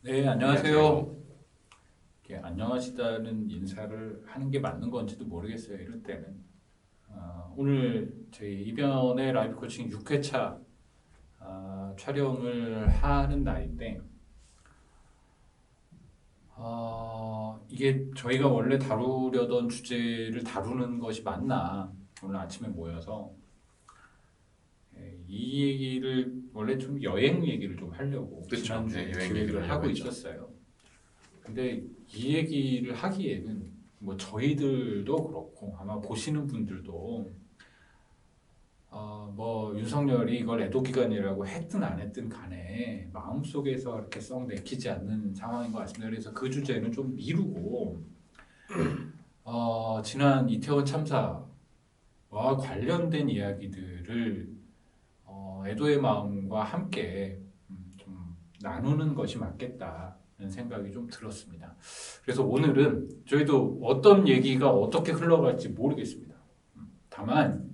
네, 안녕하세요. 안녕하세요. 안녕하시다는 인사를 하는 게 맞는 건지도 모르겠어요, 이럴 때는. 오늘 저희 이변의 라이프 코칭 6회차 촬영을 하는 날인데, 이게 저희가 원래 다루려던 주제를 다루는 것이 맞나, 오늘 아침에 모여서. 이 얘기를 원래 좀 여행 얘기를 좀 하려고 그쵸. 네, 지난주에 여행 얘기를 계획을 하려고 하고 했죠. 있었어요. 근데 이 얘기를 하기에는 뭐 저희들도 그렇고 아마 보시는 분들도 뭐 윤석열이 이걸 애도기간이라고 했든 안 했든 간에 마음속에서 이렇게 썩 내키지 않는 상황인 것 같습니다. 그래서 그 주제는 좀 미루고 지난 이태원 참사와 관련된 이야기들을 애도의 마음과 함께 좀 나누는 것이 맞겠다는 생각이 좀 들었습니다. 그래서 오늘은 저희도 어떤 얘기가 어떻게 흘러갈지 모르겠습니다. 다만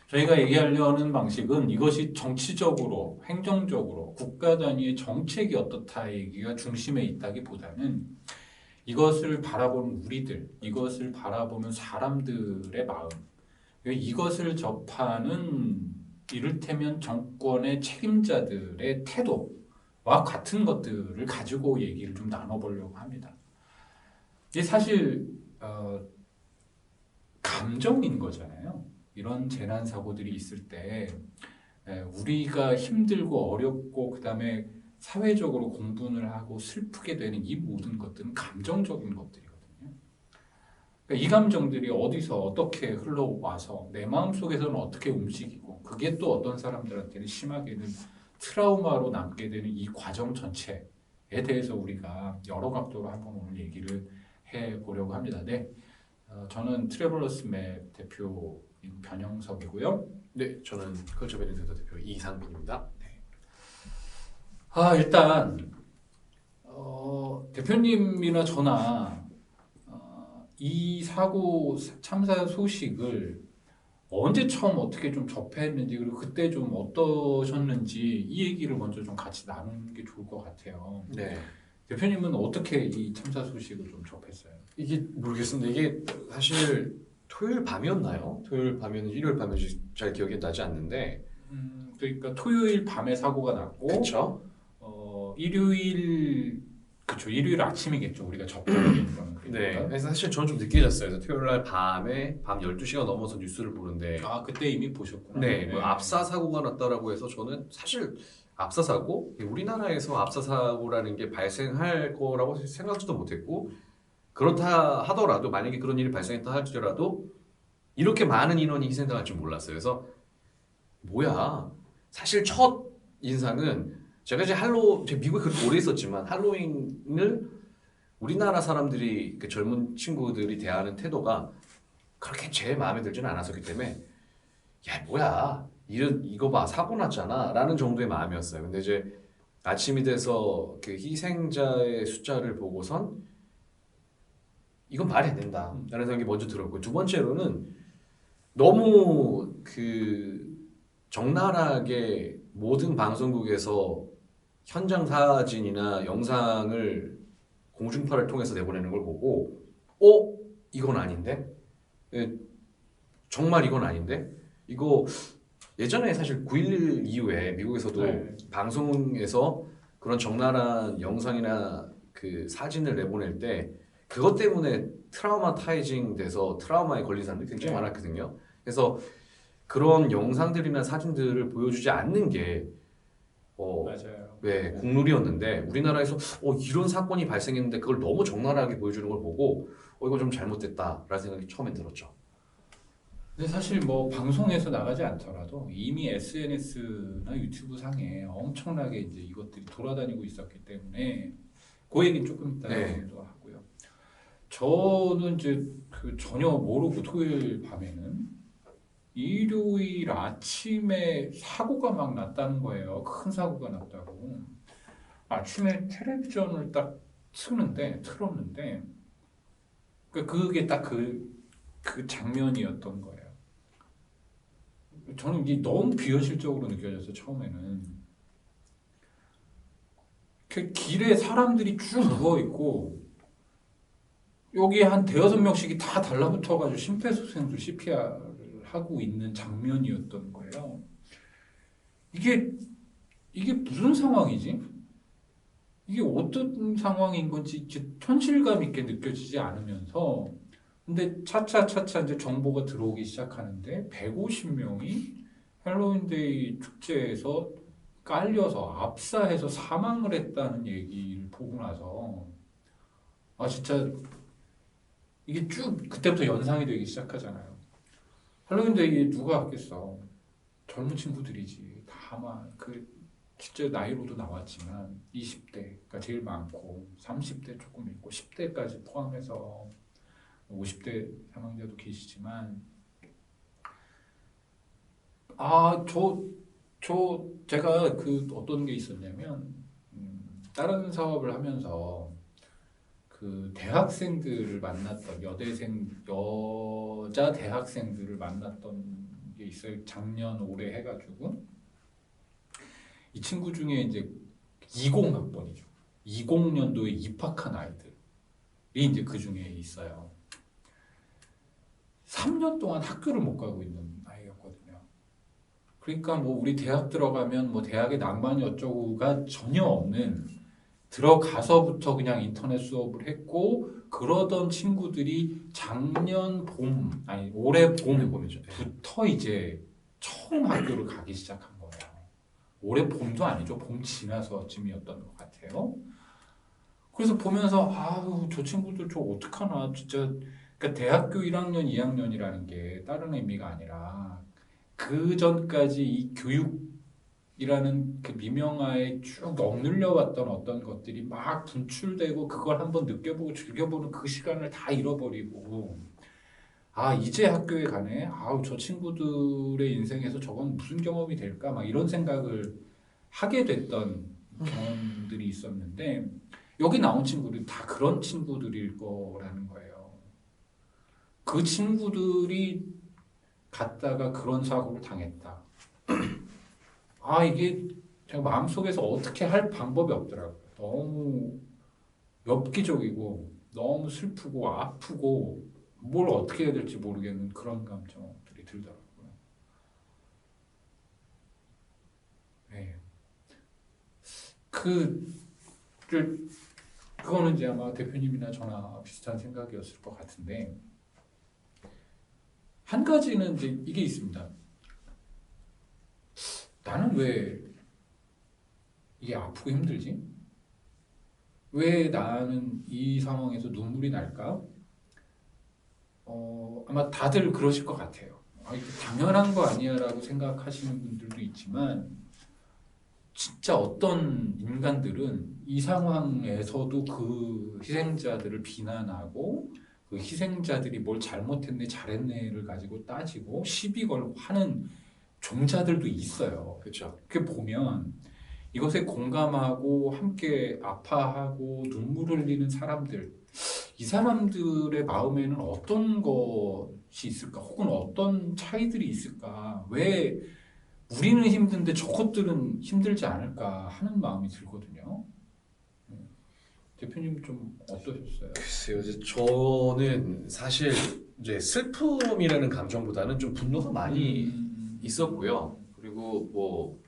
저희가 얘기하려는 방식은 이것이 정치적으로, 행정적으로, 국가 단위의 정책이 어떻다 얘기가 중심에 있다기보다는 이것을 바라보는 우리들, 이것을 바라보는 사람들의 마음, 이것을 접하는 이를테면 정권의 책임자들의 태도와 같은 것들을 가지고 얘기를 좀 나눠보려고 합니다. 이게 사실 감정인 거잖아요. 이런 재난 사고들이 있을 때 우리가 힘들고 어렵고 그다음에 사회적으로 공분을 하고 슬프게 되는 이 모든 것들은 감정적인 것들이거든요. 그러니까 이 감정들이 어디서 어떻게 흘러와서 내 마음속에서는 어떻게 움직이고 그게 또 어떤 사람들한테는 심하게는 트라우마로 남게 되는 이 과정 전체에 대해서 우리가 여러 각도로 한번 오늘 얘기를 해보려고 합니다. 네, 저는 트래블러스 맵 대표인 변영석이고요. 네, 저는 컬처 베네디터 대표 이상민입니다. 일단 대표님이나 저나 이 사고 참사 소식을 언제 처음 어떻게 좀 접했는지 그리고 그때 좀 어떠셨는지 이 얘기를 먼저 좀 같이 나누는 게 좋을 것 같아요. 네, 대표님은 어떻게 이 참사 소식을 좀 접했어요? 이게 모르겠습니다. 이게 사실 토요일 밤이었나요? 토요일 밤이었는지 일요일 밤인지 잘 기억이 나지 않는데, 그러니까 토요일 밤에 사고가 났고 그쵸? 일요일 그쵸 일요일 아침이겠죠 우리가 접하게 된 거는 네, 그러니까 그래서 사실 저는 좀 늦게 잤어요. 그래서 토요일 날 밤에 밤 12시가 넘어서 뉴스를 보는데, 그때 이미 보셨구나. 네, 뭐 네. 압사 사고가 났다라고 해서 저는 사실 압사 사고, 우리나라에서 압사 사고라는 게 발생할 거라고 생각지도 못했고, 그렇다 하더라도 만약에 그런 일이 발생했다 할지라도 이렇게 많은 인원이 희생당할 줄 몰랐어요. 그래서 뭐야? 사실 첫 인상은 제가 미국에 그렇게 오래 있었지만 할로윈을 우리나라 사람들이 그 젊은 친구들이 대하는 태도가 그렇게 제일 마음에 들지는 않았었기 때문에 야 뭐야 이거 봐 사고 났잖아라는 정도의 마음이었어요. 근데 이제 아침이 돼서 그 희생자의 숫자를 보고선 이건 말이 안 음, 된다라는 생각이 먼저 들었고 두 번째로는 너무 그 적나라하게 모든 방송국에서 현장 사진이나 영상을 공중파를 통해서 내보내는 걸 보고 이건 아닌데? 예, 정말 이건 아닌데? 이거 예전에 사실 9.11 이후에 미국에서도 네. 방송에서 그런 적나라한 영상이나 그 사진을 내보낼 때 그것 때문에 트라우마타이징 돼서 트라우마에 걸린 사람들이 굉장히 네. 많았거든요. 그래서 그런 영상들이나 사진들을 보여주지 않는 게 어, 맞아요. 네, 네. 국룰이었는데 우리나라에서 이런 사건이 발생했는데 그걸 너무 적나라하게 보여주는 걸 보고 이거 좀 잘못됐다라는 생각이 처음에 들었죠. 근데 사실 뭐 방송에서 나가지 않더라도 이미 SNS나 유튜브 상에 엄청나게 이제 이것들이 돌아다니고 있었기 때문에 그 얘기는 조금 이따 네, 또 하고요. 저는 이제 그 전혀 모르고 토요일 밤에는 일요일 아침에 사고가 막 났다는 거예요. 큰 사고가 났다고. 아침에 텔레비전을 딱 틀었는데 그게 딱 그 장면이었던 거예요. 저는 이게 너무 비현실적으로 느껴져서 처음에는 그 길에 사람들이 쭉 누워 있고 여기 한 대여섯 명씩이 다 달라붙어가지고 심폐소생술 CPR을 하고 있는 장면이었던 거예요. 이게 이게 무슨 상황이지? 이게 어떤 상황인 건지 이렇게 현실감 있게 느껴지지 않으면서 근데 차차차차 이제 정보가 들어오기 시작하는데 150명이 헬로윈데이 축제에서 깔려서 압사해서 사망을 했다는 얘기를 보고 나서 아 진짜 이게 쭉 그때부터 연상이 되기 시작하잖아요. 헬로윈데이에 누가 왔겠어? 젊은 친구들이지. 다만 그 실제 나이로도 나왔지만 20대가 제일 많고 30대 조금 있고 10대까지 포함해서 50대 사망자도 계시지만 제가 그 어떤 게 있었냐면 다른 사업을 하면서 그 대학생들을 만났던 여자 대학생들을 만났던 게 있어요. 작년 올해 해가지고 이 친구 중에 이제 20학번이죠. 20년도에 입학한 아이들이 이제 그 중에 있어요. 3년 동안 학교를 못 가고 있는 아이였거든요. 그러니까 뭐 우리 대학 들어가면 뭐 대학의 낭만이 어쩌고가 전혀 없는 들어가서부터 그냥 인터넷 수업을 했고 그러던 친구들이 작년 봄 아니 올해 봄부터 이제 처음 학교를 가기 시작한 거예요. 올해 봄도 아니죠. 봄 지나서쯤이었던 것 같아요. 그래서 보면서 아우 저 친구들 저 어떡하나 진짜 그러니까 대학교 1학년, 2학년이라는 게 다른 의미가 아니라 그 전까지 이 교육이라는 그 미명하에 쭉 억눌려 왔던 어떤 것들이 막 분출되고 그걸 한번 느껴보고 즐겨보는 그 시간을 다 잃어버리고 아 이제 학교에 가네 아우 저 친구들의 인생에서 저건 무슨 경험이 될까 막 이런 생각을 하게 됐던 경험들이 있었는데 여기 나온 친구들이 다 그런 친구들일 거라는 거예요. 그 친구들이 갔다가 그런 사고를 당했다. 아 이게 제가 마음속에서 어떻게 할 방법이 없더라고요. 너무 엽기적이고 너무 슬프고 아프고 뭘 어떻게 해야 될지 모르겠는 그런 감정들이 들더라고요. 네. 그거는 이제 아마 대표님이나 저나 비슷한 생각이었을 것 같은데 한 가지는 이제 이게 있습니다. 나는 왜 이게 아프고 힘들지? 왜 나는 이 상황에서 눈물이 날까? 아마 다들 그러실 것 같아요. 아, 이게 당연한 거 아니야라고 생각하시는 분들도 있지만 진짜 어떤 인간들은 이 상황에서도 그 희생자들을 비난하고 그 희생자들이 뭘 잘못했네 잘했네를 가지고 따지고 시비 걸고 하는 종자들도 있어요. 그렇죠. 그렇게 보면 이것에 공감하고 함께 아파하고 눈물 흘리는 사람들 이 사람들의 마음에는 어떤 것이 있을까? 혹은 어떤 차이들이 있을까? 왜 우리는 힘든데 저것들은 힘들지 않을까 하는 마음이 들거든요. 대표님 좀 어떠셨어요? 글쎄요, 이제 저는 사실 이제 슬픔이라는 감정보다는 좀 분노가 많이 있었고요. 그리고 뭐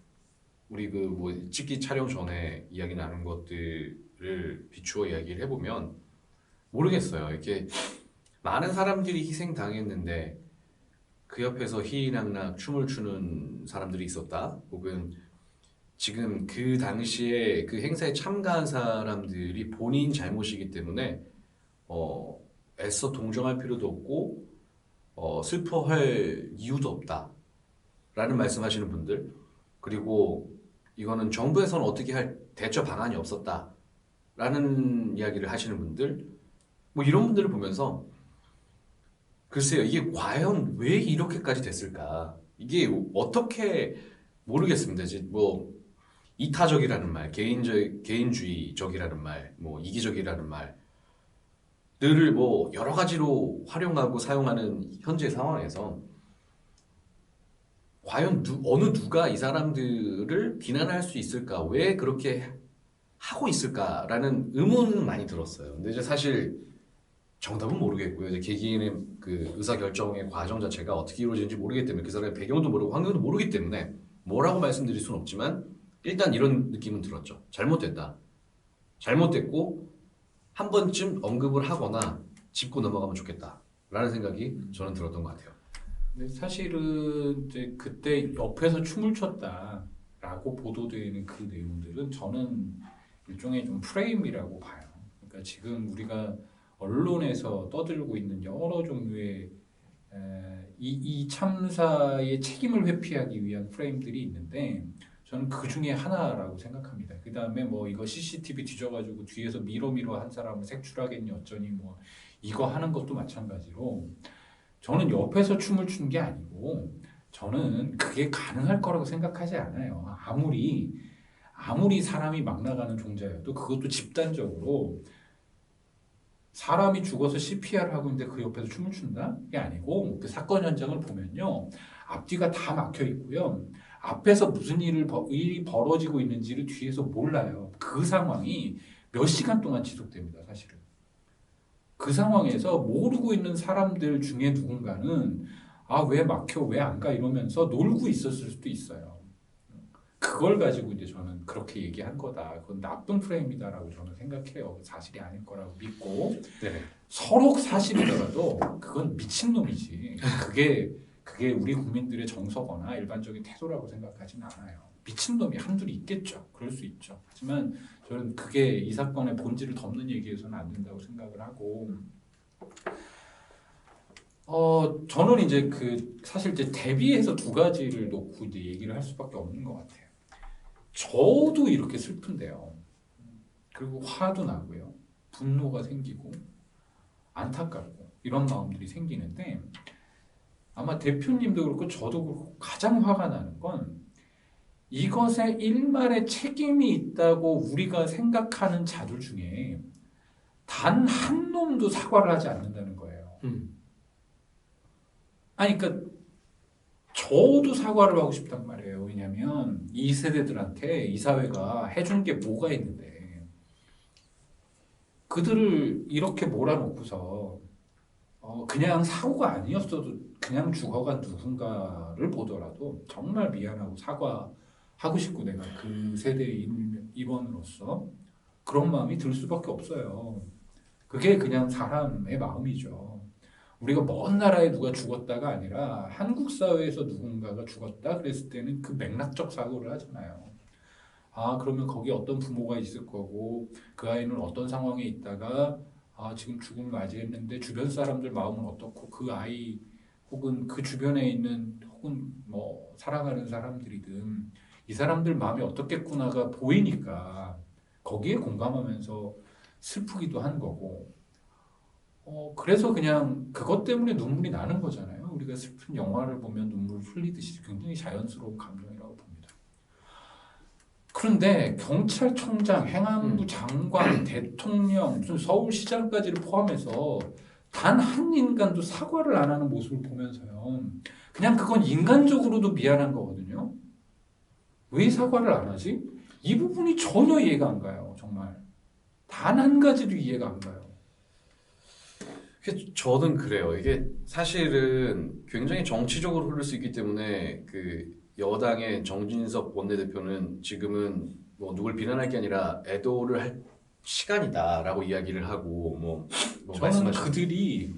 우리 그 뭐 찍기 촬영 전에 이야기 나눈 것들을 비추어 이야기를 해보면 모르겠어요. 이렇게 많은 사람들이 희생당했는데 그 옆에서 희희낙낙 춤을 추는 사람들이 있었다. 혹은 지금 그 당시에 그 행사에 참가한 사람들이 본인 잘못이기 때문에 애써 동정할 필요도 없고 슬퍼할 이유도 없다라는 말씀하시는 분들 그리고 이거는 정부에서는 어떻게 할 대처 방안이 없었다라는 이야기를 하시는 분들 뭐 이런 분들을 보면서 글쎄요 이게 과연 왜 이렇게까지 됐을까 이게 어떻게 모르겠습니다. 이제 뭐 이타적이라는 말, 개인주의적이라는 말, 뭐 이기적이라는 말들을 뭐 여러 가지로 활용하고 사용하는 현재 상황에서 과연 어느 누가 이 사람들을 비난할 수 있을까? 왜 그렇게 하고 있을까라는 의문은 많이 들었어요. 근데 이제 사실 정답은 모르겠고요. 이제 개개인의 그 의사 결정의 과정 자체가 어떻게 이루어지는지 모르기 때문에 그 사람의 배경도 모르고 환경도 모르기 때문에 뭐라고 말씀드릴 수는 없지만 일단 이런 느낌은 들었죠. 잘못됐다. 잘못됐고 한 번쯤 언급을 하거나 짚고 넘어가면 좋겠다라는 생각이 저는 들었던 것 같아요. 근데 사실은 이제 그때 옆에서 춤을 췄다라고 보도되는 그 내용들은 저는 일종의 좀 프레임이라고 봐요. 그러니까 지금 우리가 언론에서 떠들고 있는 여러 종류의 이 참사의 책임을 회피하기 위한 프레임들이 있는데 저는 그 중에 하나라고 생각합니다. 그 다음에 뭐 이거 CCTV 뒤져가지고 뒤에서 미러 한 사람을 색출하겠니 어쩌니 뭐 이거 하는 것도 마찬가지로 저는 옆에서 춤을 추는 게 아니고 저는 그게 가능할 거라고 생각하지 않아요. 아무리 사람이 막 나가는 종자여도 그것도 집단적으로 사람이 죽어서 CPR을 하고 있는데 그 옆에서 춤을 춘다? 그게 아니고 그 사건 현장을 보면요. 앞뒤가 다 막혀 있고요. 앞에서 무슨 일이 벌어지고 있는지를 뒤에서 몰라요. 그 상황이 몇 시간 동안 지속됩니다, 사실은. 그 상황에서 모르고 있는 사람들 중에 누군가는 아, 왜 막혀? 왜 안 가? 이러면서 놀고 있었을 수도 있어요. 그걸 가지고 이제 저는 그렇게 얘기한 거다. 그건 나쁜 프레임이다라고 저는 생각해요. 사실이 아닐 거라고 믿고 네. 서로 사실이더라도 그건 미친놈이지. 그게 우리 국민들의 정서거나 일반적인 태도라고 생각하지는 않아요. 미친놈이 한둘이 있겠죠. 그럴 수 있죠. 하지만 저는 그게 이 사건의 본질을 덮는 얘기해서는 안 된다고 생각을 하고 저는 이제 사실 이제 대비해서 두 가지를 놓고 이제 얘기를 할 수밖에 없는 것 같아요. 저도 이렇게 슬픈데요. 그리고 화도 나고요. 분노가 생기고 안타깝고 이런 마음들이 생기는데 아마 대표님도 그렇고 저도 그렇고 가장 화가 나는 건 이것에 일말의 책임이 있다고 우리가 생각하는 자들 중에 단 한 놈도 사과를 하지 않는다는 거예요. 아니, 그러니까 저도 사과를 하고 싶단 말이에요. 왜냐하면 이 세대들한테 이 사회가 해준 게 뭐가 있는데 그들을 이렇게 몰아놓고서 그냥 사고가 아니었어도 그냥 죽어간 누군가를 보더라도 정말 미안하고 사과하고 싶고 내가 그 세대의 일원으로서 그런 마음이 들 수밖에 없어요. 그게 그냥 사람의 마음이죠. 우리가 먼 나라에 누가 죽었다가 아니라 한국 사회에서 누군가가 죽었다 그랬을 때는 그 맥락적 사고를 하잖아요. 아, 그러면 거기 어떤 부모가 있을 거고 그 아이는 어떤 상황에 있다가 아, 지금 죽음을 맞이했는데 주변 사람들 마음은 어떻고 그 아이 혹은 그 주변에 있는 혹은 뭐 사랑하는 사람들이든 이 사람들 마음이 어떻겠구나가 보이니까 거기에 공감하면서 슬프기도 한 거고 그래서 그냥 그것 때문에 눈물이 나는 거잖아요. 우리가 슬픈 영화를 보면 눈물 흘리듯이 굉장히 자연스러운 감정이라고 봅니다. 그런데 경찰청장, 행안부 장관, 대통령, 무슨 서울시장까지를 포함해서 단 한 인간도 사과를 안 하는 모습을 보면서요. 그냥 그건 인간적으로도 미안한 거거든요. 왜 사과를 안 하지? 이 부분이 전혀 이해가 안 가요. 정말. 단 한 가지도 이해가 안 가요. 저는 그래요. 이게 사실은 굉장히 정치적으로 흐를 수 있기 때문에 그 여당의 정진석 원내대표는 지금은 뭐 누굴 비난할 게 아니라 애도를 할 시간이다라고 이야기를 하고 뭐 저는 그들이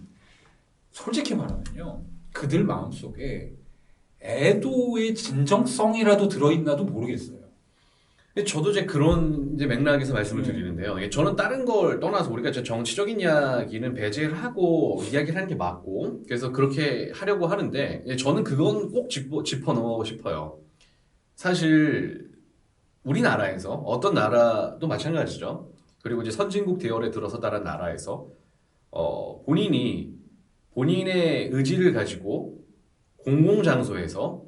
솔직히 말하면요. 그들 마음속에 애도의 진정성이라도 들어있나도 모르겠어요. 저도 이제 그런 이제 맥락에서 말씀을 드리는데요. 저는 다른 걸 떠나서 우리가 정치적인 이야기는 배제를 하고 이야기를 하는 게 맞고 그래서 그렇게 하려고 하는데 저는 그건 꼭 짚어 넣고 싶어요. 사실 우리나라에서 어떤 나라도 마찬가지죠. 그리고 이제 선진국 대열에 들어서다른 나라에서 본인의 의지를 가지고 공공장소에서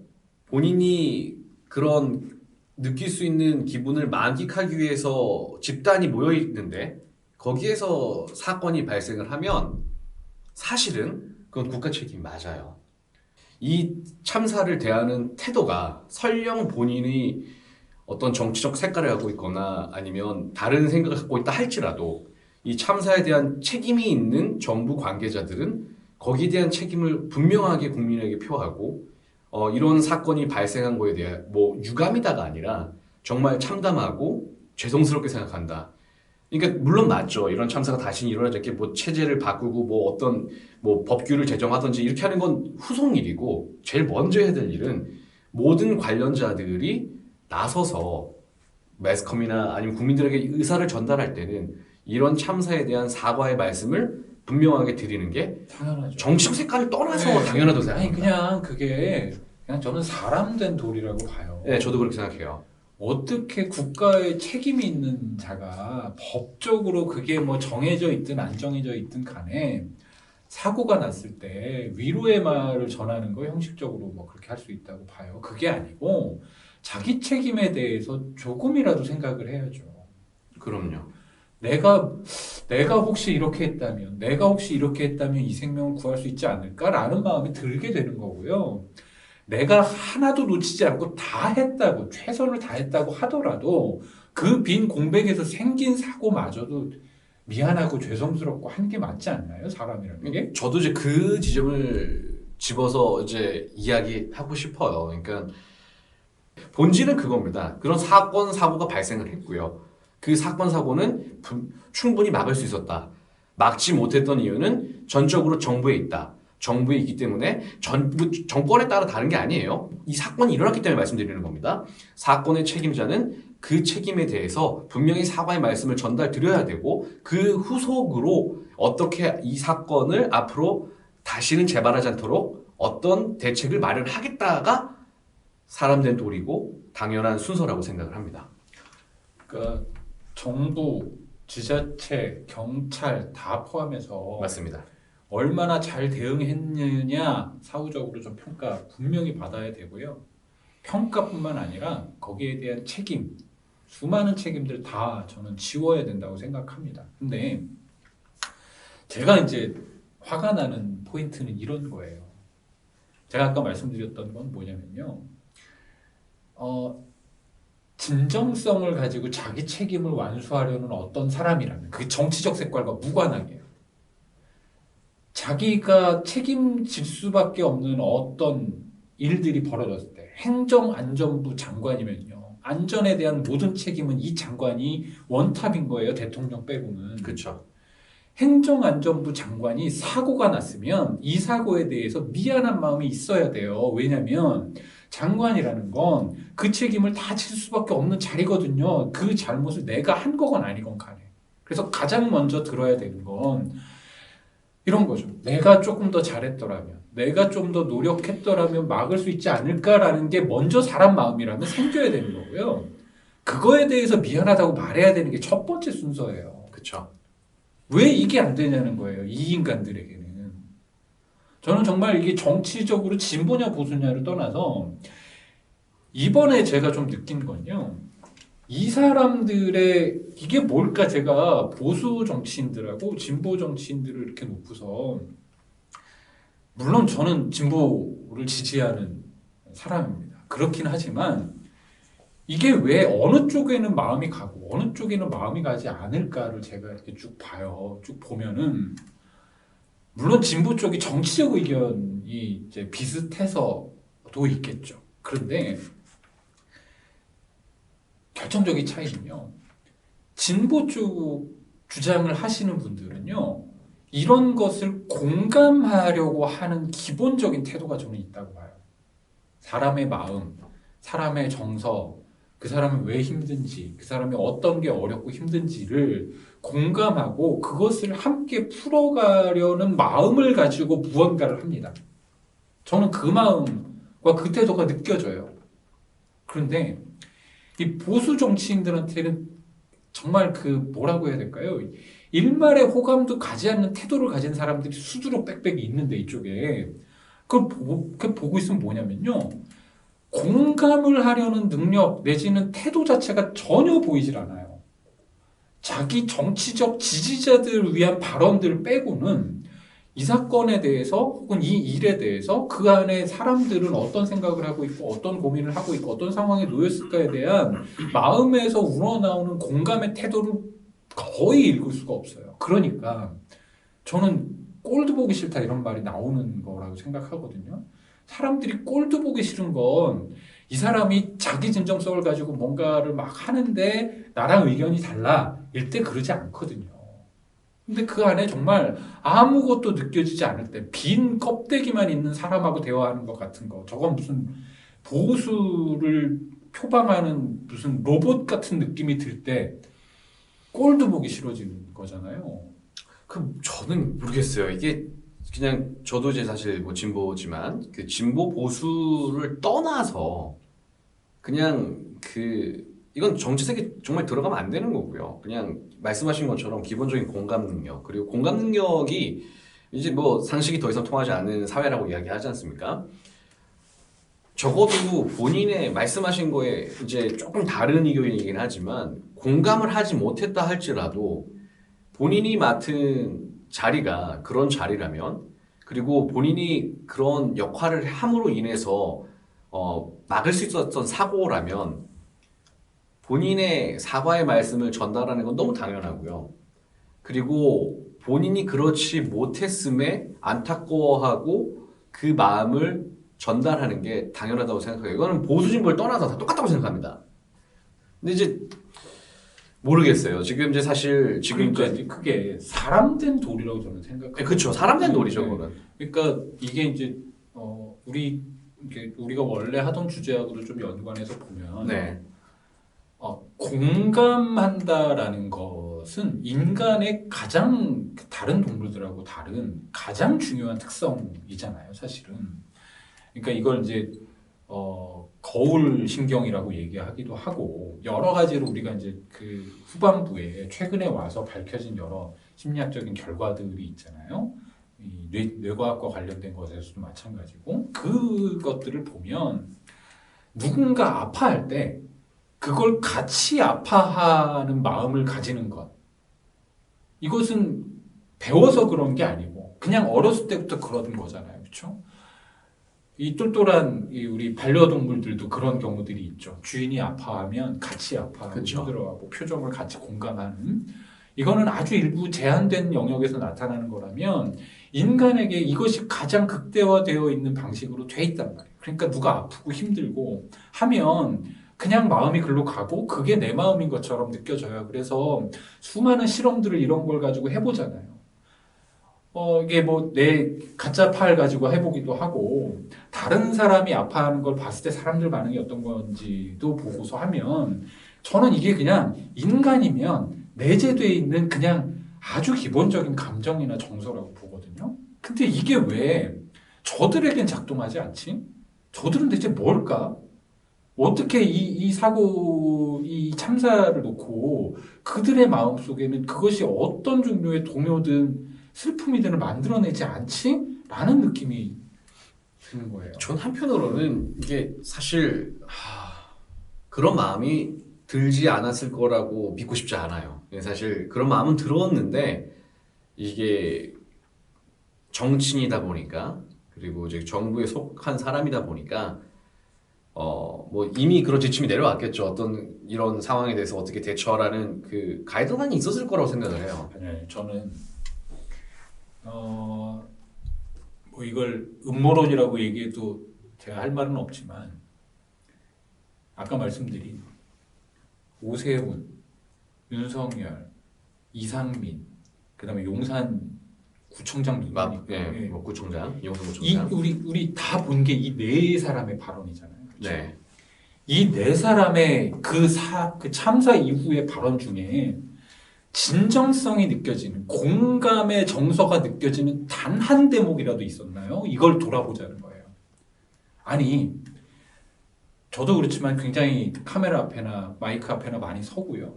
본인이 그런 느낄 수 있는 기분을 만끽하기 위해서 집단이 모여 있는데 거기에서 사건이 발생을 하면 사실은 그건 국가 책임이 맞아요. 이 참사를 대하는 태도가 설령 본인이 어떤 정치적 색깔을 갖고 있거나 아니면 다른 생각을 갖고 있다 할지라도 이 참사에 대한 책임이 있는 정부 관계자들은 거기에 대한 책임을 분명하게 국민에게 표하고 이런 사건이 발생한 거에 대해 뭐 유감이다가 아니라 정말 참담하고 죄송스럽게 생각한다. 그러니까 물론 맞죠. 이런 참사가 다시 일어나지 않게 뭐 체제를 바꾸고 뭐 어떤 뭐 법규를 제정하든지 이렇게 하는 건 후속 일이고 제일 먼저 해야 될 일은 모든 관련자들이 나서서 매스컴이나 아니면 국민들에게 의사를 전달할 때는 이런 참사에 대한 사과의 말씀을 분명하게 드리는 게 당연하죠. 정치적 색깔을 떠나서 네. 당연하다고 아니 생각합니다. 그냥 그게 그냥 저는 사람 된 도리라고 봐요. 네, 저도 그렇게 생각해요. 어떻게 국가의 책임이 있는 자가 법적으로 그게 뭐 정해져 있든 안 정해져 있든 간에 사고가 났을 때 위로의 말을 전하는 거 형식적으로 뭐 그렇게 할 수 있다고 봐요. 그게 아니고 자기 책임에 대해서 조금이라도 생각을 해야죠. 그럼요. 내가 혹시 이렇게 했다면, 내가 혹시 이렇게 했다면 이 생명을 구할 수 있지 않을까라는 마음이 들게 되는 거고요. 내가 하나도 놓치지 않고 다 했다고, 최선을 다했다고 하더라도 그 빈 공백에서 생긴 사고마저도 미안하고 죄송스럽고 한 게 맞지 않나요? 사람이라는 게? 저도 이제 그 지점을 집어서 이제 이야기하고 싶어요. 그러니까 본질은 그겁니다. 그런 사건, 사고가 발생을 했고요. 그 사건, 사고는 충분히 막을 수 있었다. 막지 못했던 이유는 전적으로 정부에 있다. 정부에 있기 때문에 정권에 따라 다른 게 아니에요. 이 사건이 일어났기 때문에 말씀드리는 겁니다. 사건의 책임자는 그 책임에 대해서 분명히 사과의 말씀을 전달드려야 되고 그 후속으로 어떻게 이 사건을 앞으로 다시는 재발하지 않도록 어떤 대책을 마련하겠다가 사람된 도리고 당연한 순서라고 생각을 합니다. 그러니까 정부, 지자체, 경찰 다 포함해서 맞습니다. 얼마나 잘 대응했느냐 사후적으로 좀 평가 분명히 받아야 되고요. 평가뿐만 아니라 거기에 대한 책임, 수많은 책임들 다 저는 지워야 된다고 생각합니다. 근데 제가 이제 화가 나는 포인트는 이런 거예요. 제가 아까 말씀드렸던 건 뭐냐면요. 진정성을 가지고 자기 책임을 완수하려는 어떤 사람이라면 그 정치적 색깔과 무관하게 자기가 책임질 수밖에 없는 어떤 일들이 벌어졌을 때 행정안전부 장관이면요. 안전에 대한 모든 책임은 이 장관이 원탑인 거예요. 대통령 빼고는. 그렇죠. 행정안전부 장관이 사고가 났으면 이 사고에 대해서 미안한 마음이 있어야 돼요. 왜냐하면 장관이라는 건 그 책임을 다 질 수밖에 없는 자리거든요. 그 잘못을 내가 한 거건 아니건 간에. 그래서 가장 먼저 들어야 되는 건 이런 거죠. 내가 조금 더 잘했더라면, 내가 좀 더 노력했더라면 막을 수 있지 않을까라는 게 먼저 사람 마음이라면 생겨야 되는 거고요. 그거에 대해서 미안하다고 말해야 되는 게 첫 번째 순서예요. 그렇죠. 왜 이게 안 되냐는 거예요. 이 인간들에게는. 저는 정말 이게 정치적으로 진보냐 보수냐를 떠나서 이번에 제가 좀 느낀 건요. 이 사람들의 이게 뭘까 제가 보수 정치인들하고 진보 정치인들을 이렇게 놓고서 물론 저는 진보를 지지하는 사람입니다. 그렇긴 하지만 이게 왜 어느 쪽에는 마음이 가고 어느 쪽에는 마음이 가지 않을까를 제가 이렇게 쭉 봐요. 쭉 보면은 물론 진보 쪽이 정치적 의견이 이제 비슷해서도 있겠죠. 그런데 결정적인 차이는요. 진보 쪽 주장을 하시는 분들은요. 이런 것을 공감하려고 하는 기본적인 태도가 저는 있다고 봐요. 사람의 마음, 사람의 정서, 그 사람이 왜 힘든지, 그 사람이 어떤 게 어렵고 힘든지를 공감하고 그것을 함께 풀어가려는 마음을 가지고 무언가를 합니다. 저는 그 마음과 그 태도가 느껴져요. 그런데 이 보수 정치인들한테는 정말 그 뭐라고 해야 될까요? 일말의 호감도 가지 않는 태도를 가진 사람들이 수두룩 빽빽이 있는데 이쪽에 그걸 보고 있으면 뭐냐면요. 공감을 하려는 능력 내지는 태도 자체가 전혀 보이질 않아요. 자기 정치적 지지자들을 위한 발언들을 빼고는 이 사건에 대해서 혹은 이 일에 대해서 그 안에 사람들은 어떤 생각을 하고 있고 어떤 고민을 하고 있고 어떤 상황에 놓였을까에 대한 마음에서 우러나오는 공감의 태도를 거의 읽을 수가 없어요. 그러니까 저는 꼴도 보기 싫다 이런 말이 나오는 거라고 생각하거든요. 사람들이 꼴도 보기 싫은 건 이 사람이 자기 진정성을 가지고 뭔가를 막 하는데 나랑 의견이 달라 일 때 그러지 않거든요. 근데 그 안에 정말 아무것도 느껴지지 않을 때 빈 껍데기만 있는 사람하고 대화하는 것 같은 거 저건 무슨 보수를 표방하는 무슨 로봇 같은 느낌이 들 때 꼴도 보기 싫어지는 거잖아요. 그 저는 모르겠어요. 이게 그냥 저도 이제 사실 뭐 진보지만 그 진보 보수를 떠나서 그냥 그 이건 정치색이 정말 들어가면 안 되는 거고요. 그냥 말씀하신 것처럼 기본적인 공감 능력 그리고 공감 능력이 이제 뭐 상식이 더 이상 통하지 않는 사회라고 이야기하지 않습니까? 적어도 본인의 말씀하신 거에 이제 조금 다른 의견이긴 하지만 공감을 하지 못했다 할지라도 본인이 맡은 자리가 그런 자리라면 그리고 본인이 그런 역할을 함으로 인해서 막을 수 있었던 사고라면 본인의 사과의 말씀을 전달하는 건 너무 당연하고요. 그리고 본인이 그렇지 못했음에 안타까워하고 그 마음을 전달하는 게 당연하다고 생각해요. 이거는 보수 진보를 떠나서 다 똑같다고 생각합니다. 근데 이제 모르겠어요. 지금 이제 사실 그러니까 이제 그게 사람된 도리라고 저는 생각해요. 그렇죠. 사람된 놀이죠, 네. 그거는. 그러니까 이게 이제 우리가 원래 하던 주제하고도 좀 연관해서 보면 네. 공감한다라는 것은 인간의 가장 다른 동물들하고 다른 가장 중요한 특성이잖아요, 사실은. 그러니까 이걸 이제 거울 신경이라고 얘기하기도 하고 여러 가지로 우리가 이제 그 후반부에 최근에 와서 밝혀진 여러 심리학적인 결과들이 있잖아요. 이 뇌과학과 관련된 것에서도 마찬가지고 그것들을 보면 누군가 아파할 때 그걸 같이 아파하는 마음을 가지는 것 이것은 배워서 그런 게 아니고 그냥 어렸을 때부터 그런 거잖아요, 그렇죠? 이 똘똘한 우리 반려동물들도 그런 경우들이 있죠. 주인이 아파하면 같이 아파하고 그쵸. 힘들어하고 표정을 같이 공감하는 이거는 아주 일부 제한된 영역에서 나타나는 거라면 인간에게 이것이 가장 극대화되어 있는 방식으로 돼 있단 말이에요. 그러니까 누가 아프고 힘들고 하면 그냥 마음이 글로 가고 그게 내 마음인 것처럼 느껴져요. 그래서 수많은 실험들을 이런 걸 가지고 해보잖아요. 이게 뭐 내 가짜 팔 가지고 해보기도 하고 다른 사람이 아파하는 걸 봤을 때 사람들 반응이 어떤 건지도 보고서 하면 저는 이게 그냥 인간이면 내재되어 있는 그냥 아주 기본적인 감정이나 정서라고 보거든요. 근데 이게 왜 저들에겐 작동하지 않지? 저들은 대체 뭘까? 어떻게 이 사고, 이 참사를 놓고 그들의 마음 속에는 그것이 어떤 종류의 동요든 슬픔이든 만들어내지 않지? 라는 느낌이 드는 거예요. 전 한편으로는 이게 사실 그런 마음이 들지 않았을 거라고 믿고 싶지 않아요. 사실 그런 마음은 들었는데 이게 정치인이다 보니까 그리고 이제 정부에 속한 사람이다 보니까 뭐 이미 그런 지침이 내려왔겠죠. 어떤 이런 상황에 대해서 어떻게 대처하라는 그 가이드라인이 있었을 거라고 생각을 해요. 네, 저는 뭐 이걸 음모론이라고 얘기해도 제가 할 말은 없지만 아까 말씀드린 오세훈, 윤석열, 이상민, 그다음에 용산 구청장 누구니까 예, 뭐 구청장, 이용수 이 구청장. 우리 다 본 게 이 네 사람의 발언이잖아요. 그렇죠? 네. 이 네 사람의 그 참사 이후의 발언 중에 진정성이 느껴지는 공감의 정서가 느껴지는 단 한 대목이라도 있었나요? 이걸 돌아보자는 거예요. 아니 저도 그렇지만 굉장히 카메라 앞에나 마이크 앞에나 많이 서고요.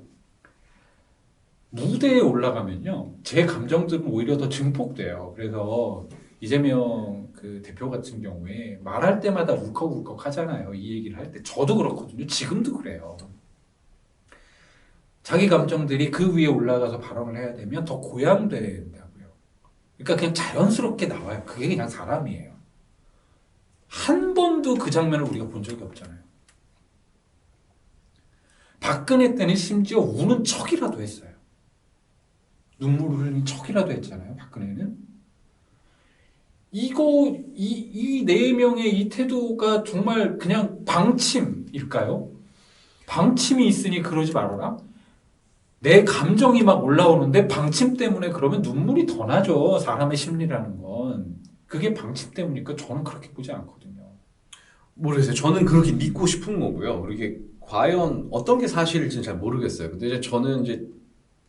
무대에 올라가면요. 제 감정들은 오히려 더 증폭돼요. 그래서 이재명 그 대표 같은 경우에 말할 때마다 울컥울컥 하잖아요. 이 얘기를 할 때. 저도 그렇거든요. 지금도 그래요. 자기 감정들이 그 위에 올라가서 발언을 해야 되면 더 고양된다고요. 그러니까 그냥 자연스럽게 나와요. 그게 그냥 사람이에요. 한 번도 그 장면을 우리가 본 적이 없잖아요. 박근혜 때는 심지어 우는 척이라도 했어요. 눈물을 흘린 척이라도 했잖아요. 박근혜는. 이 네 명의 이 태도가 정말 그냥 방침일까요? 방침이 있으니 그러지 말아라? 내 감정이 막 올라오는데 방침 때문에 그러면 눈물이 더 나죠. 사람의 심리라는 건. 그게 방침 때문이니까 저는 그렇게 보지 않거든요. 모르겠어요. 저는 그렇게 믿고 싶은 거고요. 이게 과연 어떤 게 사실일지는 잘 모르겠어요. 근데 이제 저는 이제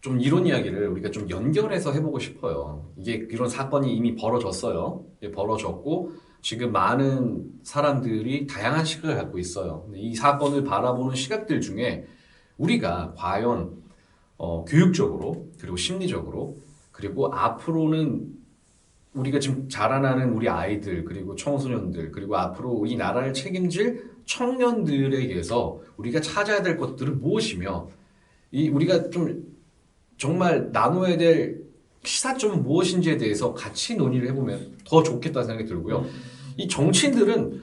좀 이런 이야기를 우리가 좀 연결해서 해보고 싶어요. 이게 이런 사건이 이미 벌어졌어요. 이게 벌어졌고 지금 많은 사람들이 다양한 시각을 갖고 있어요. 근데 이 사건을 바라보는 시각들 중에 우리가 과연 교육적으로 그리고 심리적으로 그리고 앞으로는 우리가 지금 자라나는 우리 아이들 그리고 청소년들 그리고 앞으로 이 나라를 책임질 청년들에게서 우리가 찾아야 될 것들은 무엇이며 이 우리가 좀 정말 나눠야 될 시사점은 무엇인지에 대해서 같이 논의를 해보면 더 좋겠다는 생각이 들고요. 이 정치인들은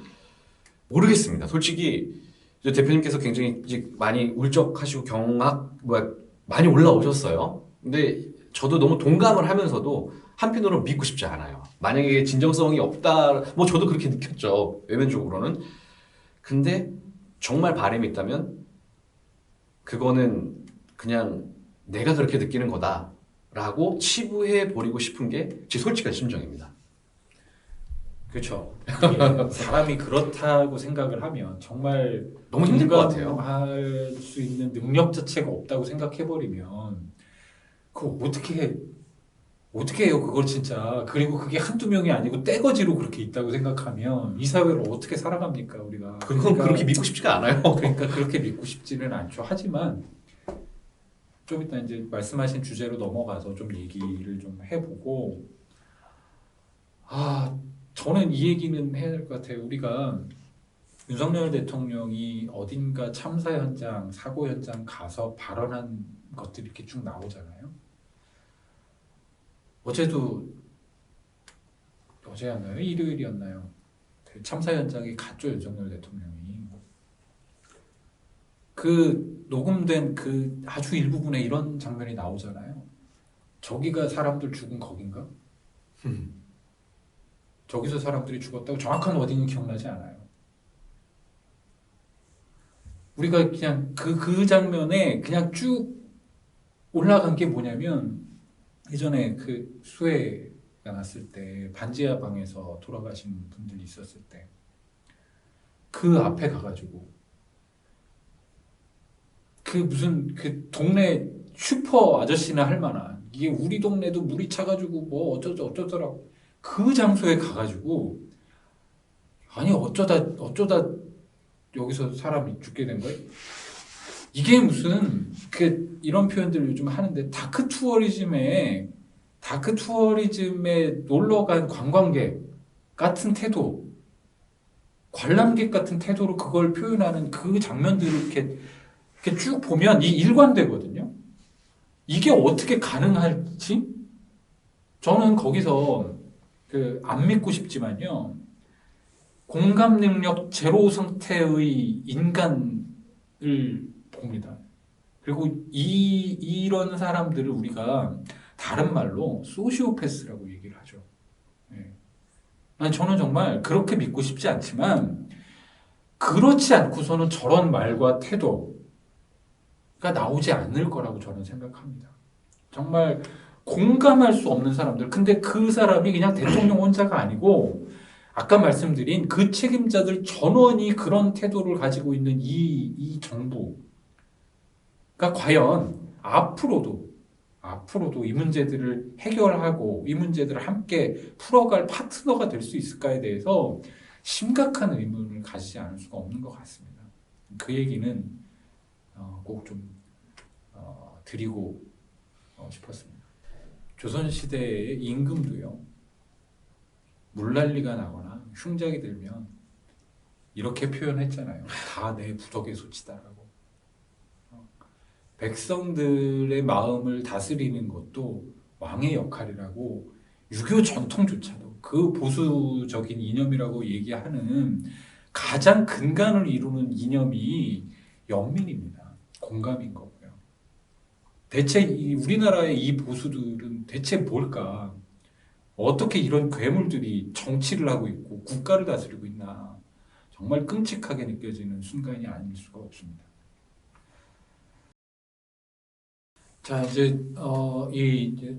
모르겠습니다. 솔직히 이제 대표님께서 굉장히 이제 많이 울적하시고 많이 올라오셨어요. 근데 저도 너무 동감을 하면서도 한편으로 믿고 싶지 않아요. 만약에 진정성이 없다, 뭐 저도 그렇게 느꼈죠. 외면적으로는. 근데 정말 바람이 있다면 그거는 그냥 내가 그렇게 느끼는 거다라고 치부해 버리고 싶은 게 제 솔직한 심정입니다. 그렇죠. 이게 사람이 그렇다고 생각을 하면 정말 너무 힘들 것 같아요. 할 수 있는 능력 자체가 없다고 생각해버리면 그거 어떻게 해요? 그걸 진짜. 그리고 그게 한두 명이 아니고 떼거지로 그렇게 있다고 생각하면 이 사회를 어떻게 살아갑니까 우리가. 그건 그러니까, 그렇게 믿고 싶지가 않아요. 그러니까 그렇게 믿고 싶지는 않죠. 하지만 좀 이따 이제 말씀하신 주제로 넘어가서 좀 얘기를 좀 해보고 저는 이 얘기는 해야 될 것 같아요. 우리가 윤석열 대통령이 어딘가 참사 현장, 사고 현장 가서 발언한 것들이 이렇게 쭉 나오잖아요. 어제였나요? 일요일이었나요? 그 참사 현장에 갔죠, 윤석열 대통령이. 그 녹음된 그 아주 일부분에 이런 장면이 나오잖아요. 저기가 사람들 죽은 거긴가? 저기서 사람들이 죽었다고 정확한 워딩은 기억나지 않아요. 우리가 그냥 그 장면에 그냥 쭉 올라간 게 뭐냐면 예전에 그 수해가 났을 때 반지하 방에서 돌아가신 분들이 있었을 때 그 앞에 가가지고 그 무슨 그 동네 슈퍼 아저씨나 할 만한 이게 우리 동네도 물이 차가지고 뭐 어쩌더라고 그 장소에 가가지고 아니 어쩌다 여기서 사람이 죽게 된 거예요? 이게 무슨 그 이런 표현들 요즘 하는데 다크 투어리즘에 놀러 간 관광객 같은 태도, 관람객 같은 태도로 그걸 표현하는 그 장면들을 이렇게 쭉 보면 이 일관되거든요. 이게 어떻게 가능할지 저는 거기서 그 안 믿고 싶지만요. 공감 능력 제로 상태의 인간을 봅니다. 그리고 이런 사람들을 우리가 다른 말로 소시오패스라고 얘기를 하죠. 저는 정말 그렇게 믿고 싶지 않지만 그렇지 않고서는 저런 말과 태도가 나오지 않을 거라고 저는 생각합니다. 정말 공감할 수 없는 사람들. 근데 그 사람이 그냥 대통령 혼자가 아니고 아까 말씀드린 그 책임자들 전원이 그런 태도를 가지고 있는 이 정부가 과연 앞으로도 이 문제들을 해결하고 이 문제들을 함께 풀어갈 파트너가 될 수 있을까에 대해서 심각한 의문을 가지지 않을 수가 없는 것 같습니다. 그 얘기는 꼭 좀 드리고 싶었습니다. 조선시대의 임금도요. 물난리가 나거나 흉작이 들면 이렇게 표현했잖아요. 다 내 부덕의 소치다라고. 백성들의 마음을 다스리는 것도 왕의 역할이라고 유교 전통조차도 그 보수적인 이념이라고 얘기하는 가장 근간을 이루는 이념이 연민입니다. 공감인 거고요. 대체 우리나라의 이 보수들은 대체 뭘까? 어떻게 이런 괴물들이 정치를 하고 있고 국가를 다스리고 있나? 정말 끔찍하게 느껴지는 순간이 아닐 수가 없습니다. 자, 이제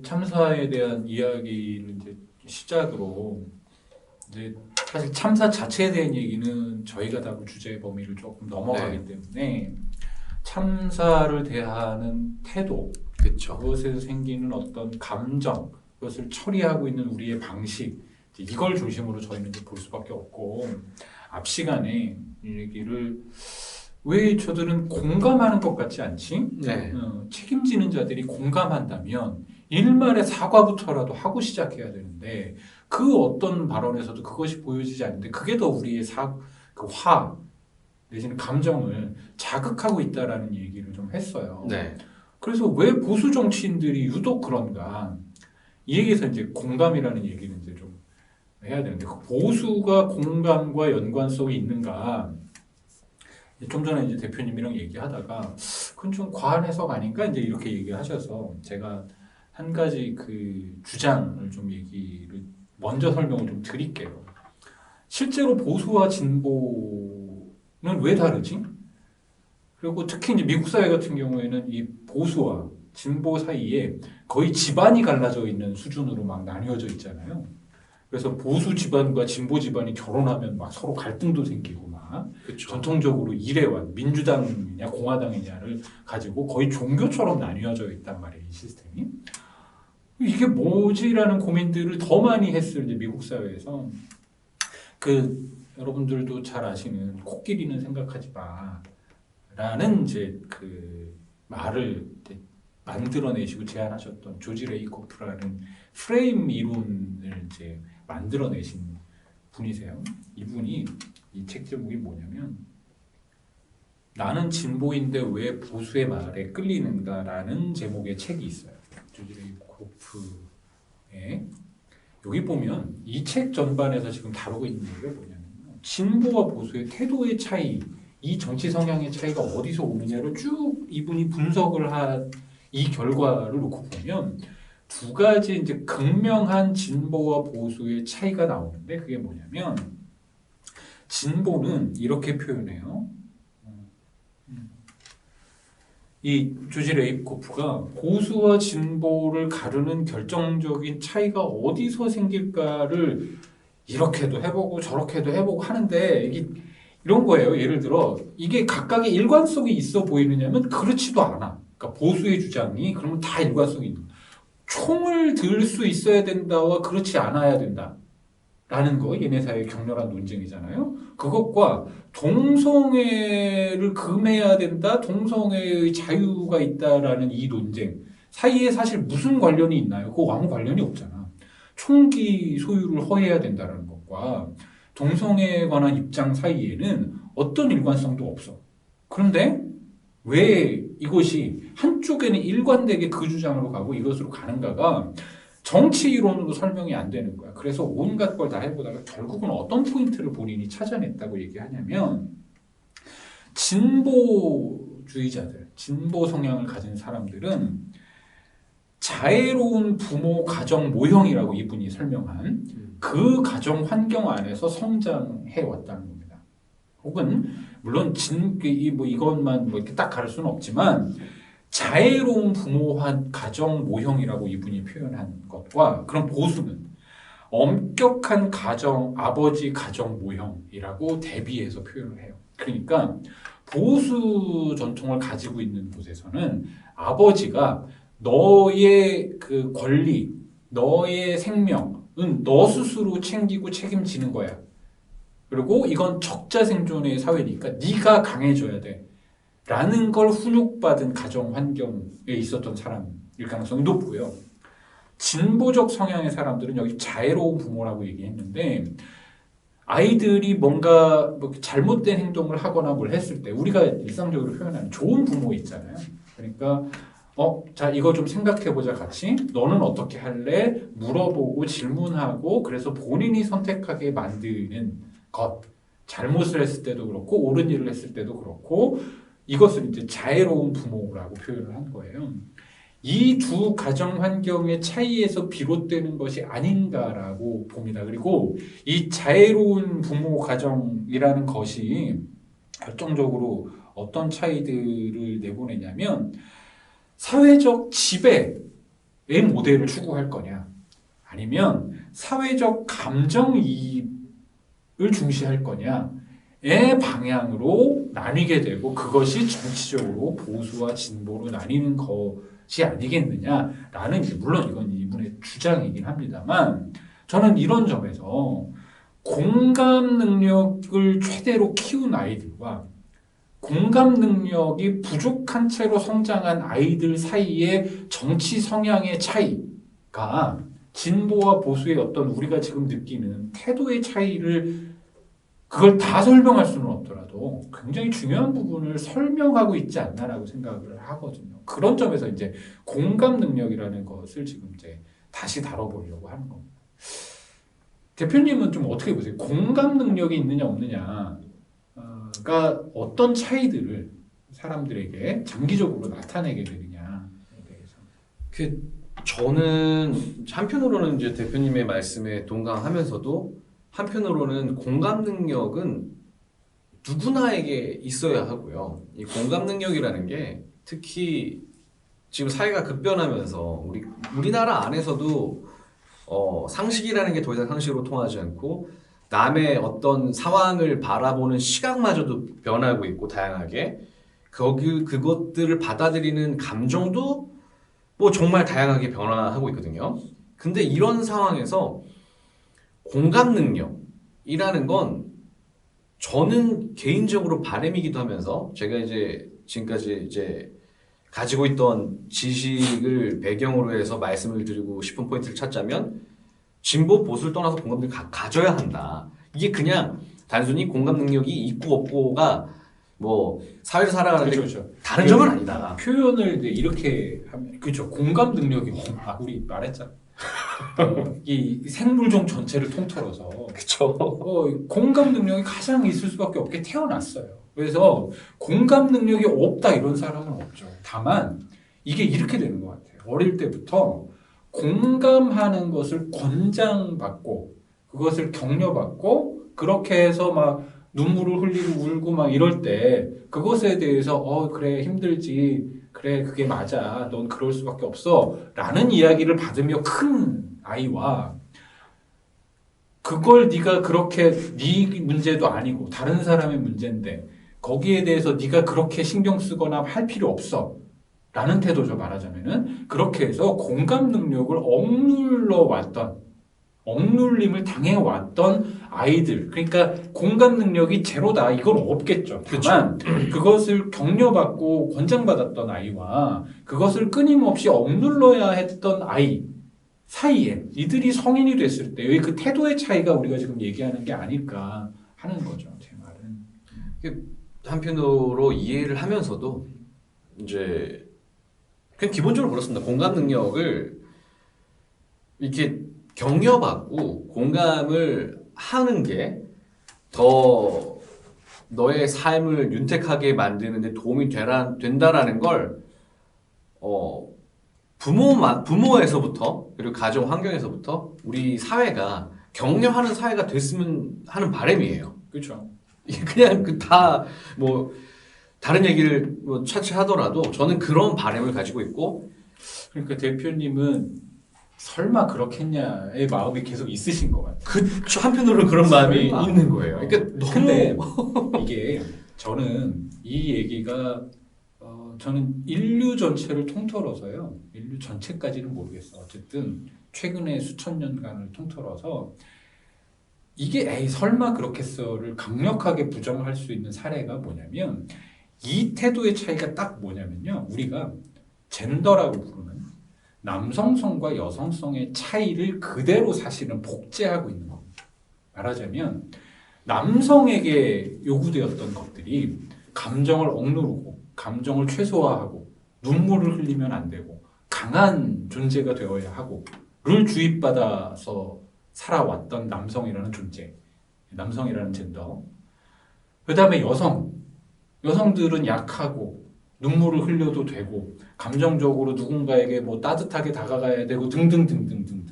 참사에 대한 이야기를 이제 시작으로 이제 사실 참사 자체에 대한 얘기는 저희가 다룰 주제의 범위를 조금 넘어가기 때문에 참사를 대하는 태도, 그렇죠. 그것에서 생기는 어떤 감정, 그것을 처리하고 있는 우리의 방식, 이걸 중심으로 저희는 이제 볼 수밖에 없고, 앞 시간에 이 얘기를 왜 저들은 공감하는 것 같지 않지? 네. 책임지는 자들이 공감한다면 일말의 사과부터라도 하고 시작해야 되는데 그 어떤 발언에서도 그것이 보여지지 않는데 그게 더 우리의 그 화 내지는 감정을 자극하고 있다라는 얘기를 좀 했어요. 네. 그래서 왜 보수 정치인들이 유독 그런가? 이 얘기에서 이제 공감이라는 얘기를 이제 좀 해야 되는데 그 보수가 공감과 연관성이 있는가? 좀 전에 이제 대표님이랑 얘기하다가 그건 좀 과한 해석 아닌가 이제 이렇게 얘기하셔서 제가 한 가지 그 주장을 좀 얘기를 먼저 설명을 좀 드릴게요. 실제로 보수와 진보는 왜 다르지? 그리고 특히 이제 미국 사회 같은 경우에는 이 보수와 진보 사이에 거의 집안이 갈라져 있는 수준으로 막 나뉘어져 있잖아요. 그래서 보수 집안과 진보 집안이 결혼하면 막 서로 갈등도 생기고 막 그렇죠. 전통적으로 이례와 민주당이냐 공화당이냐를 가지고 거의 종교처럼 나뉘어져 있단 말이에요, 이 시스템이. 이게 뭐지라는 고민들을 더 많이 했을 이제 미국 사회에서 그 여러분들도 잘 아시는 코끼리는 생각하지 마라는 이제 그 말을 이제 만들어내시고 제안하셨던 조지 레이코프라는 프레임 이론을 이제 만들어내신 분이세요. 이분이 이 책 제목이 뭐냐면 나는 진보인데 왜 보수의 말에 끌리는가라는 제목의 책이 있어요. 조지 레이코프의 여기 보면 이 책 전반에서 지금 다루고 있는 게 뭐냐면 진보와 보수의 태도의 차이, 이 정치 성향의 차이가 어디서 오느냐를 쭉 이분이 분석을 한 이 결과를 놓고 보면 두 가지 이제 극명한 진보와 보수의 차이가 나오는데 그게 뭐냐면 진보는 이렇게 표현해요. 이 조지 레이코프가 보수와 진보를 가르는 결정적인 차이가 어디서 생길까를 이렇게도 해보고 저렇게도 해보고 하는데 이게 이런 거예요. 예를 들어 이게 각각의 일관성이 있어 보이느냐면 그렇지도 않아. 그러니까 보수의 주장이 그러면 다 일관성이 있는 거야. 총을 들 수 있어야 된다와 그렇지 않아야 된다. 라는 거 얘네 사이의 격렬한 논쟁이잖아요. 그것과 동성애를 금해야 된다, 동성애의 자유가 있다라는 이 논쟁 사이에 사실 무슨 관련이 있나요? 그거 아무 관련이 없잖아. 총기 소유를 허해야 된다는 것과 동성애에 관한 입장 사이에는 어떤 일관성도 없어. 그런데 왜 이것이 한쪽에는 일관되게 그 주장으로 가고 이것으로 가는가가 정치 이론으로 설명이 안 되는 거야. 그래서 온갖 걸 다 해보다가 결국은 어떤 포인트를 본인이 찾아냈다고 얘기하냐면 진보주의자들, 진보 성향을 가진 사람들은 자애로운 부모 가정 모형이라고 이분이 설명한 그 가정 환경 안에서 성장해 왔다는 겁니다. 혹은 물론 이것만 뭐 이렇게 딱 가를 수는 없지만 자애로운 부모 가정 모형이라고 이분이 표현한 것과 그런 보수는 엄격한 가정 아버지 가정 모형이라고 대비해서 표현을 해요. 그러니까 보수 전통을 가지고 있는 곳에서는 아버지가 너의 그 권리, 너의 생명은 너 스스로 챙기고 책임지는 거야. 그리고 이건 적자생존의 사회니까 네가 강해져야 돼. 라는 걸 훈육받은 가정 환경에 있었던 사람일 가능성이 높고요. 진보적 성향의 사람들은 여기 자애로운 부모라고 얘기했는데 아이들이 뭔가 뭐 잘못된 행동을 하거나 뭘 했을 때 우리가 일상적으로 표현하는 좋은 부모 있잖아요. 그러니까 자, 이거 좀 생각해보자 같이. 너는 어떻게 할래? 물어보고 질문하고 그래서 본인이 선택하게 만드는 것. 잘못을 했을 때도 그렇고 옳은 일을 했을 때도 그렇고 이것을 이제 자애로운 부모라고 표현을 한 거예요. 이 두 가정 환경의 차이에서 비롯되는 것이 아닌가라고 봅니다. 그리고 이 자애로운 부모 가정이라는 것이 결정적으로 어떤 차이들을 내보내냐면 사회적 지배의 모델을 추구할 거냐 아니면 사회적 감정 이입을 중시할 거냐의 방향으로 나뉘게 되고 그것이 정치적으로 보수와 진보로 나뉘는 것이 아니겠느냐라는 물론 이건 이분의 주장이긴 합니다만 저는 이런 점에서 공감 능력을 최대로 키운 아이들과 공감 능력이 부족한 채로 성장한 아이들 사이의 정치 성향의 차이가 진보와 보수의 어떤 우리가 지금 느끼는 태도의 차이를 그걸 다 설명할 수는 없더라도 굉장히 중요한 부분을 설명하고 있지 않나라고 생각을 하거든요. 그런 점에서 이제 공감 능력이라는 것을 지금 이제 다시 다뤄보려고 하는 겁니다. 대표님은 좀 어떻게 보세요? 공감 능력이 있느냐 없느냐 가 어떤 차이들을 사람들에게 장기적으로 나타내게 되느냐에 대해서. 저는 한편으로는 이제 대표님의 말씀에 동감하면서도 한편으로는 공감 능력은 누구나에게 있어야 하고요. 이 공감 능력이라는 게 특히 지금 사회가 급변하면서 우리나라 안에서도 상식이라는 게 더 이상 상식으로 통하지 않고 남의 어떤 상황을 바라보는 시각마저도 변하고 있고 다양하게 그것들을 받아들이는 감정도 뭐 정말 다양하게 변화하고 있거든요. 근데 이런 상황에서 공감 능력이라는 건 저는 개인적으로 바람이기도 하면서 제가 이제 지금까지 이제 가지고 있던 지식을 배경으로 해서 말씀을 드리고 싶은 포인트를 찾자면 진보 보수를 떠나서 공감 능력을 가져야 한다. 이게 그냥 단순히 공감 능력이 있고 없고가 뭐 사회를 살아가는데 그렇죠. 다른 점은 아니다. 표현을 이제 이렇게 하면 그렇죠. 공감 능력이 우리 말했잖아. 이 생물종 전체를 통틀어서 그렇죠. 공감 능력이 가장 있을 수밖에 없게 태어났어요. 그래서 공감 능력이 없다 이런 사람은 없죠. 다만 이게 이렇게 되는 것 같아요. 어릴 때부터 공감하는 것을 권장받고 그것을 격려받고 그렇게 해서 막 눈물을 흘리고 울고 막 이럴 때 그것에 대해서 그래 힘들지 그래 그게 맞아 넌 그럴 수밖에 없어 라는 이야기를 받으며 큰 아이와 그걸 네가 그렇게 네 문제도 아니고 다른 사람의 문제인데 거기에 대해서 네가 그렇게 신경 쓰거나 할 필요 없어 라는 태도죠. 말하자면은 그렇게 해서 공감 능력을 억눌림을 당해왔던 아이들. 그러니까 공감 능력이 제로다. 이건 없겠죠. 다만 그것을 격려받고 권장받았던 아이와 그것을 끊임없이 억눌러야 했던 아이 사이에 이들이 성인이 됐을 때의 그 태도의 차이가 우리가 지금 얘기하는 게 아닐까 하는 거죠. 제 말은. 한편으로 이해를 하면서도 이제 그냥 기본적으로 그렇습니다. 공감 능력을 이렇게 격려받고 공감을 하는 게 더 너의 삶을 윤택하게 만드는 데 도움이 된다라는 걸 부모에서부터 그리고 가정 환경에서부터 우리 사회가 격려하는 사회가 됐으면 하는 바람이에요. 그렇죠. 그냥 다 뭐 다른 얘기를 뭐 차치하더라도 저는 그런 바람을 가지고 있고 그러니까 대표님은 설마 그렇겠냐의 마음이 계속 있으신 것 같아요. 한편으로는 그런 마음이 설마. 있는 거예요. 그러니까 근데 이게 저는 이 얘기가 저는 인류 전체를 통틀어서요. 인류 전체까지는 모르겠어. 어쨌든 최근에 수천 년간을 통틀어서 이게 에이 설마 그렇겠어를 강력하게 부정할 수 있는 사례가 뭐냐면 이 태도의 차이가 딱 뭐냐면요. 우리가 젠더라고 부르는 남성성과 여성성의 차이를 그대로 사실은 복제하고 있는 겁니다. 말하자면 남성에게 요구되었던 것들이 감정을 억누르고 감정을 최소화하고 눈물을 흘리면 안 되고 강한 존재가 되어야 하고를 주입받아서 살아왔던 남성이라는 존재, 남성이라는 젠더. 그 다음에 여성들은 약하고 눈물을 흘려도 되고 감정적으로 누군가에게 뭐 따뜻하게 다가가야 되고 등등등등등등.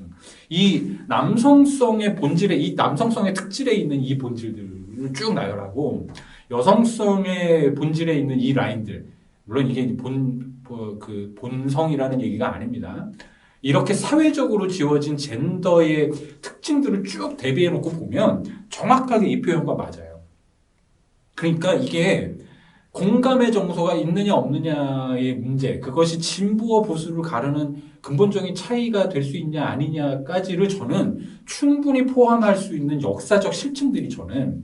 이 남성성의 본질에, 이 남성성의 특질에 있는 이 본질들을 쭉 나열하고 여성성의 본질에 있는 이 라인들, 물론 이게 본성이라는 얘기가 아닙니다. 이렇게 사회적으로 지어진 젠더의 특징들을 쭉 대비해 놓고 보면 정확하게 이 표현과 맞아요. 그러니까 이게 공감의 정서가 있느냐 없느냐의 문제, 그것이 진보와 보수를 가르는 근본적인 차이가 될 수 있냐 아니냐까지를 저는 충분히 포함할 수 있는 역사적 실증들이 저는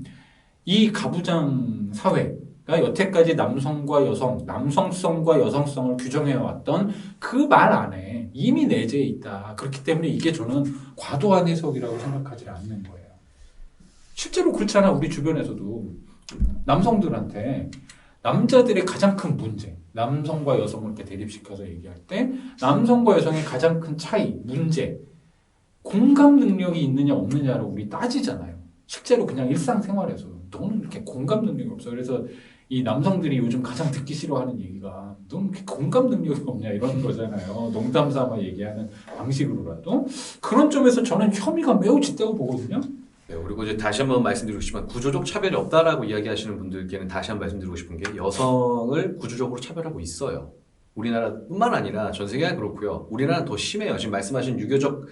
이 가부장 사회가 여태까지 남성과 여성, 남성성과 여성성을 규정해왔던 그 말 안에 이미 내재해 있다. 그렇기 때문에 이게 저는 과도한 해석이라고 생각하지 않는 거예요. 실제로 그렇잖아. 우리 주변에서도 남성들한테 남자들의 가장 큰 문제, 남성과 여성을 이렇게 대립시켜서 얘기할 때 남성과 여성의 가장 큰 차이, 문제, 공감 능력이 있느냐 없느냐를 우리 따지잖아요. 실제로 그냥 일상생활에서 너는 이렇게 공감 능력이 없어. 그래서 이 남성들이 요즘 가장 듣기 싫어하는 얘기가 너는 이렇게 공감 능력이 없냐 이런 거잖아요. 농담 삼아 얘기하는 방식으로라도. 그런 점에서 저는 혐의가 매우 짙다고 보거든요. 네, 그리고 이제 다시 한번 말씀드리고 싶지만 구조적 차별이 없다라고 이야기하시는 분들께는 다시 한번 말씀드리고 싶은 게 여성을 구조적으로 차별하고 있어요. 우리나라뿐만 아니라 전 세계가 그렇고요. 우리나라는 더 심해요. 지금 말씀하신 유교적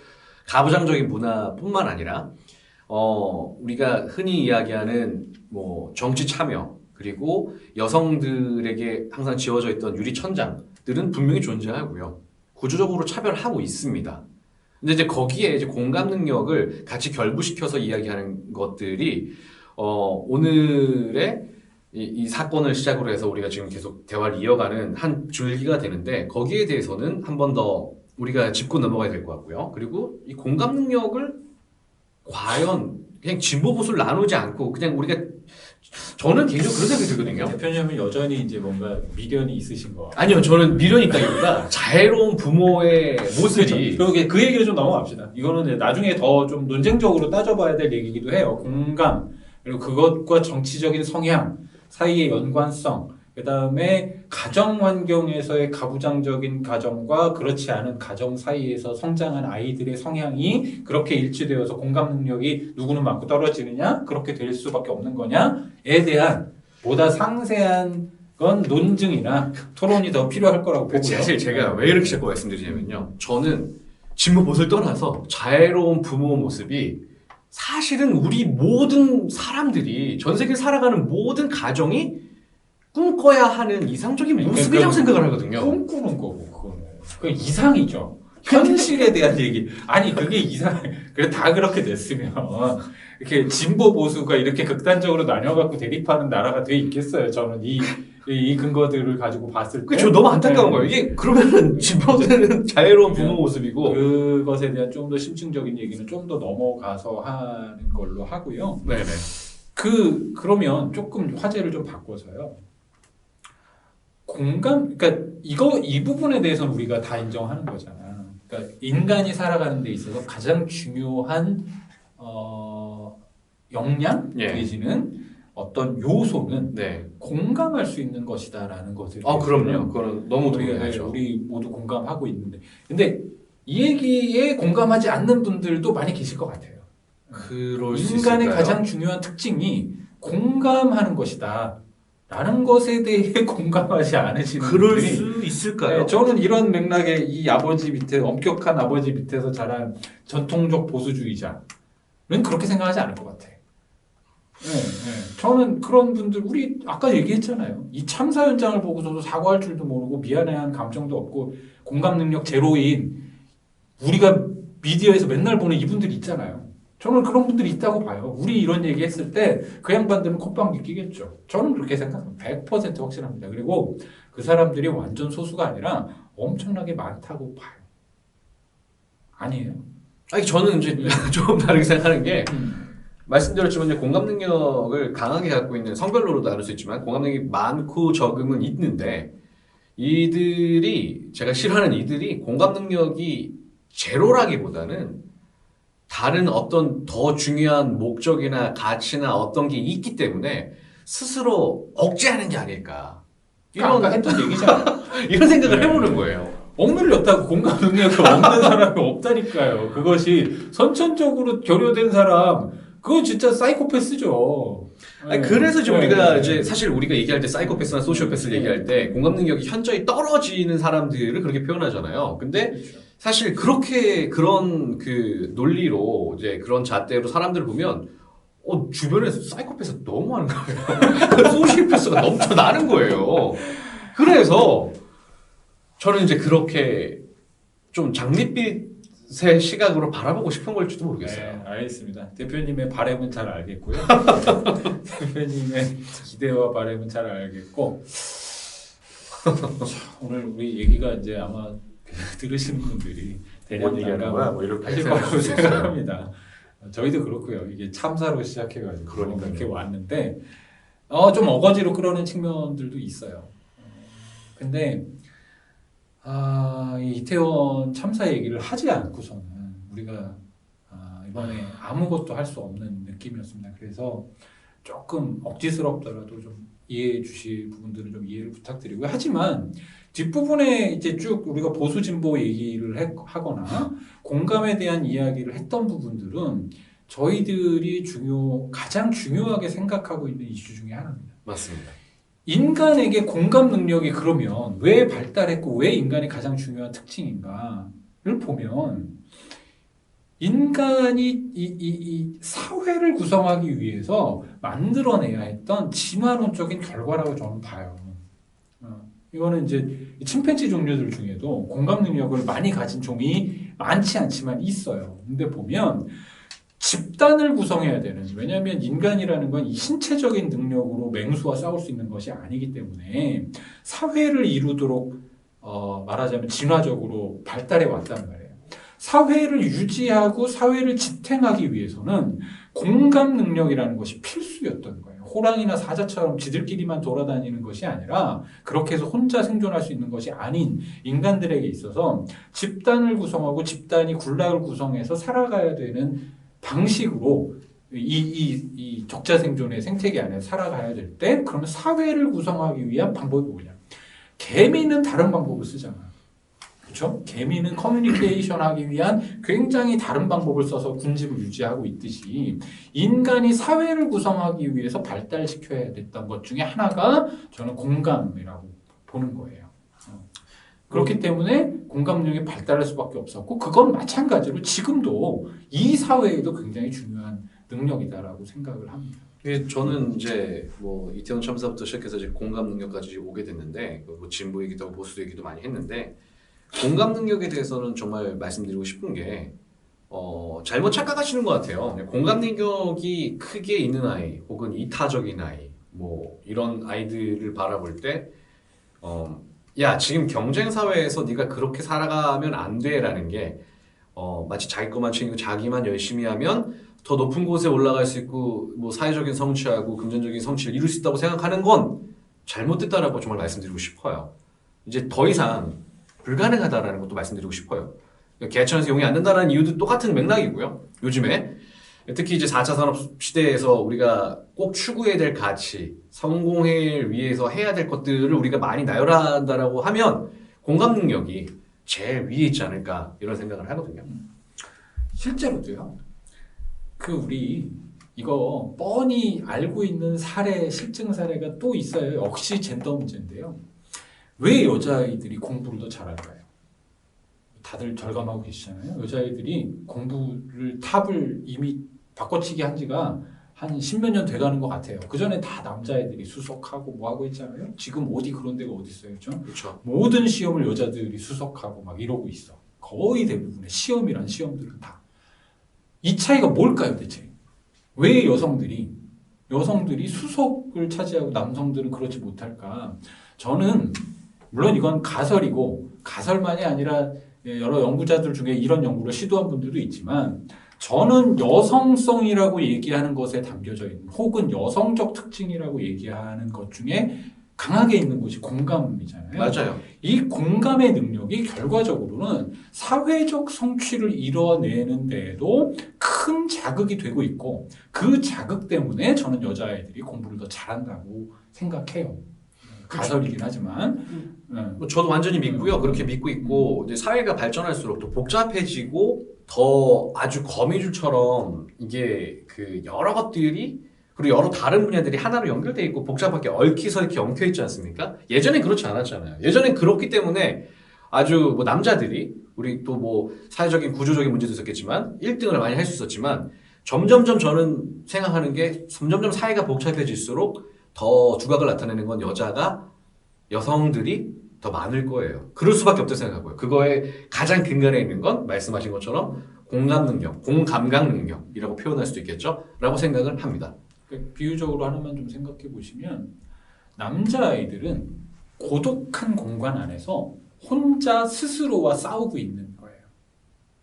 가부장적인 문화뿐만 아니라 우리가 흔히 이야기하는 뭐 정치 참여 그리고 여성들에게 항상 지어져 있던 유리 천장들은 분명히 존재하고요. 구조적으로 차별하고 있습니다. 근데 이제 거기에 이제 공감 능력을 같이 결부시켜서 이야기하는 것들이 오늘의 이 사건을 시작으로 해서 우리가 지금 계속 대화를 이어가는 한 줄기가 되는데 거기에 대해서는 한 번 더 우리가 짚고 넘어가야 될 것 같고요. 그리고 이 공감 능력을 과연 그냥 진보 보수를 나누지 않고 그냥 우리가 저는 개인적으로 그런 생각이 들거든요. 대표님은 여전히 이제 뭔가 미련이 있으신 거. 아니요, 저는 미련이 있다기보다 자애로운 부모의 모습이 그렇죠. 그 얘기를 좀 넘어갑시다. 이거는 나중에 더 좀 논쟁적으로 따져봐야 될 얘기이기도 해요. 공감, 그리고 그것과 정치적인 성향 사이의 연관성, 그 다음에 가정 환경에서의 가부장적인 가정과 그렇지 않은 가정 사이에서 성장한 아이들의 성향이 그렇게 일치되어서 공감 능력이 누구는 많고 떨어지느냐, 그렇게 될 수밖에 없는 거냐에 대한 보다 상세한 건 논증이나 토론이 더 필요할 거라고 보고요. 사실 제가 왜 이렇게 자꾸 말씀드리냐면요. 저는 진보 보수를 떠나서 자애로운 부모 모습이 사실은 우리 모든 사람들이 전 세계를 살아가는 모든 가정이 꿈꿔야 하는 이상적인 모습이라고 생각을 하거든요. 꿈꾸는 거고 그거는 그 이상이죠. 현실에 대한 얘기. 아니 그게 이상. 그래 다 그렇게 됐으면 이렇게 진보 보수가 이렇게 극단적으로 나뉘어갖고 대립하는 나라가 돼 있겠어요. 저는 이 근거들을 가지고 봤을 때. 그렇죠. 너무 안타까운 거예요. 이게 그러면은 진보들은 자유로운 부모 모습이고 그것에 대한 좀 더 심층적인 얘기는 좀 더 넘어가서 하는 걸로 하고요. 네네. 그러면 조금 화제를 좀 바꿔서요. 공감, 그러니까 이 부분에 대해서는 우리가 다 인정하는 거잖아. 그러니까 인간이 살아가는 데 있어서 가장 중요한 역량 내지는 어떤 요소는 공감할 수 있는 것이다라는 것을. 그럼요. 그거는 너무 동의하죠. 우리 모두 공감하고 있는데, 근데 이 얘기에 공감하지 않는 분들도 많이 계실 것 같아요. 그럴 수 인간의 있을까요? 가장 중요한 특징이 공감하는 것이다. 라는 것에 대해 공감하지 않으시는 그럴 분들이 수 있을까요? 네, 저는 이런 맥락에 이 아버지 밑에 엄격한 아버지 밑에서 자란 전통적 보수주의자는 그렇게 생각하지 않을 것 같아. 저는 그런 분들 우리 아까 얘기했잖아요. 이 참사 현장을 보고서도 사과할 줄도 모르고 미안해한 감정도 없고 공감 능력 제로인 우리가 미디어에서 맨날 보는 이분들이 있잖아요. 저는 그런 분들이 있다고 봐요. 우리 이런 얘기 했을 때 그 양반들은 콧방 느끼겠죠. 저는 그렇게 생각합니다. 100% 확신합니다. 그리고 그 사람들이 완전 소수가 아니라 엄청나게 많다고 봐요. 아니에요? 아니 저는 이제 좀 다르게 생각하는 게 말씀드렸지만 이제 공감 능력을 강하게 갖고 있는 성별로도 나눌 수 있지만 공감 능력이 많고 적음은 있는데 이들이 제가 싫어하는 이들이 공감 능력이 제로라기보다는 다른 어떤 더 중요한 목적이나 가치나 어떤 게 있기 때문에 스스로 억제하는 게 아닐까. 그러니까 아까 했던 얘기잖아. 이런 생각을 네. 해보는 거예요. 억눌렸다고 공감 능력이 없는 사람이 없다니까요. 그것이 선천적으로 결여된 사람, 그건 진짜 사이코패스죠. 아니, 그래서 이제 네. 우리가 이제 사실 우리가 얘기할 때 사이코패스나 소시오패스를 얘기할 때 공감 능력이 현저히 떨어지는 사람들을 그렇게 표현하잖아요. 근데 그렇죠. 사실 그렇게 그런 그 논리로 이제 그런 잣대로 사람들을 보면 주변에서 사이코패스가 너무 많은 거예요. 소시오패스가 넘쳐나는 거예요. 그래서 저는 이제 그렇게 좀 장밋빛의 시각으로 바라보고 싶은 걸지도 모르겠어요. 네, 알겠습니다. 대표님의 바램은 잘 알겠고요. 대표님의 기대와 바램은 잘 알겠고 오늘 우리 얘기가 이제 아마 들으시는 분들이 대략 거야? 뭐 이렇게 하실 거라고 생각합니다. 저희도 그렇고요. 이게 참사로 시작해가지고 그러니까요. 이렇게 왔는데 좀 어거지로 끌어낸 측면들도 있어요. 근데 이 이태원 참사 얘기를 하지 않고서는 우리가 이번에 아무것도 할 수 없는 느낌이었습니다. 그래서 조금 억지스럽더라도 좀 이해해 주실 부분들은 좀 이해를 부탁드리고요. 하지만 뒷부분에 이제 쭉 우리가 보수 진보 얘기를 하거나 공감에 대한 이야기를 했던 부분들은 저희들이 가장 중요하게 생각하고 있는 이슈 중에 하나입니다. 맞습니다. 인간에게 공감 능력이 그러면 왜 발달했고 왜 인간이 가장 중요한 특징인가를 보면 인간이 이 사회를 구성하기 위해서 만들어내야 했던 진화론적인 결과라고 저는 봐요. 이거는 이제 침팬지 종류들 중에도 공감 능력을 많이 가진 종이 많지 않지만 있어요. 근데 보면 집단을 구성해야 되는, 왜냐하면 인간이라는 건 이 신체적인 능력으로 맹수와 싸울 수 있는 것이 아니기 때문에 사회를 이루도록 말하자면 진화적으로 발달해 왔단 말이에요. 사회를 유지하고 사회를 지탱하기 위해서는 공감 능력이라는 것이 필수였던 거예요. 호랑이나 사자처럼 지들끼리만 돌아다니는 것이 아니라 그렇게 해서 혼자 생존할 수 있는 것이 아닌 인간들에게 있어서 집단을 구성하고 집단이 군락을 구성해서 살아가야 되는 방식으로 이 적자 생존의 생태계 안에 살아가야 될 때 그러면 사회를 구성하기 위한 방법이 뭐냐? 개미는 다른 방법을 쓰잖아. 그렇죠? 개미는 커뮤니케이션 하기 위한 굉장히 다른 방법을 써서 군집을 유지하고 있듯이 인간이 사회를 구성하기 위해서 발달시켜야 됐던 것 중에 하나가 저는 공감이라고 보는 거예요. 그렇기 때문에 공감 능력이 발달할 수밖에 없었고 그건 마찬가지로 지금도 이 사회에도 굉장히 중요한 능력이다라고 생각을 합니다. 저는 이제 뭐 이태원 참사부터 시작해서 이제 공감 능력까지 오게 됐는데 뭐 진보 얘기도 하고 보수 얘기도 많이 했는데 공감 능력에 대해서는 정말 말씀드리고 싶은 게 잘못 착각하시는 것 같아요. 공감 능력이 크게 있는 아이 혹은 이타적인 아이 뭐 이런 아이들을 바라볼 때 야 지금 경쟁 사회에서 네가 그렇게 살아가면 안 돼라는 게 마치 자기 것만 챙기고 자기만 열심히 하면 더 높은 곳에 올라갈 수 있고 뭐 사회적인 성취하고 금전적인 성취를 이룰 수 있다고 생각하는 건 잘못됐다라고 정말 말씀드리고 싶어요. 이제 더 이상 불가능하다라는 것도 말씀드리고 싶어요. 개천에서 용이 안 된다는 이유도 똑같은 맥락이고요. 요즘에 특히 이제 4차 산업 시대에서 우리가 꼭 추구해야 될 가치, 성공을 위해서 해야 될 것들을 우리가 많이 나열한다라고 하면 공감 능력이 제일 위에 있지 않을까 이런 생각을 하거든요. 실제로도요. 우리 이거 뻔히 알고 있는 실증 사례가 또 있어요. 역시 젠더 문제인데요. 왜 여자아이들이 공부를 더 잘할까요? 다들 절감하고 계시잖아요. 여자아이들이 공부를 탑을 이미 바꿔치기 한 지가 한 10몇 년 돼가는 것 같아요. 그 전에 다 남자애들이 수석하고 뭐하고 했잖아요. 지금 어디 그런 데가 어디 있어요. 그렇죠. 모든 시험을 여자들이 수석하고 막 이러고 있어. 거의 대부분의 시험이란 시험들은 다. 이 차이가 뭘까요 대체? 왜 여성들이 수석을 차지하고 남성들은 그렇지 못할까? 저는 물론 이건 가설이고 가설만이 아니라 여러 연구자들 중에 이런 연구를 시도한 분들도 있지만 저는 여성성이라고 얘기하는 것에 담겨져 있는 혹은 여성적 특징이라고 얘기하는 것 중에 강하게 있는 곳이 공감이잖아요. 맞아요. 이 공감의 능력이 결과적으로는 사회적 성취를 이뤄내는 데에도 큰 자극이 되고 있고 그 자극 때문에 저는 여자아이들이 공부를 더 잘한다고 생각해요. 가설이긴 하지만 뭐 저도 완전히 믿고요. 그렇게 믿고 있고 이제 사회가 발전할수록 또 복잡해지고 더 아주 거미줄처럼 이게 그 여러 것들이 그리고 여러 다른 분야들이 하나로 연결돼 있고 복잡하게 얽히설키 엉켜 있지 않습니까? 예전엔 그렇지 않았잖아요. 예전엔 그렇기 때문에 아주 뭐 남자들이 우리 또 뭐 사회적인 구조적인 문제도 있었겠지만 1등을 많이 할 수 있었지만 점점점 저는 생각하는 게 점점점 사회가 복잡해질수록 더 두각을 나타내는 건 여성들이 더 많을 거예요. 그럴 수밖에 없다고 생각하고요. 그거의 가장 근간에 있는 건 말씀하신 것처럼 공감 능력, 공감각 능력이라고 표현할 수도 있겠죠? 라고 생각을 합니다. 비유적으로 하나만 좀 생각해 보시면 남자아이들은 고독한 공간 안에서 혼자 스스로와 싸우고 있는 거예요.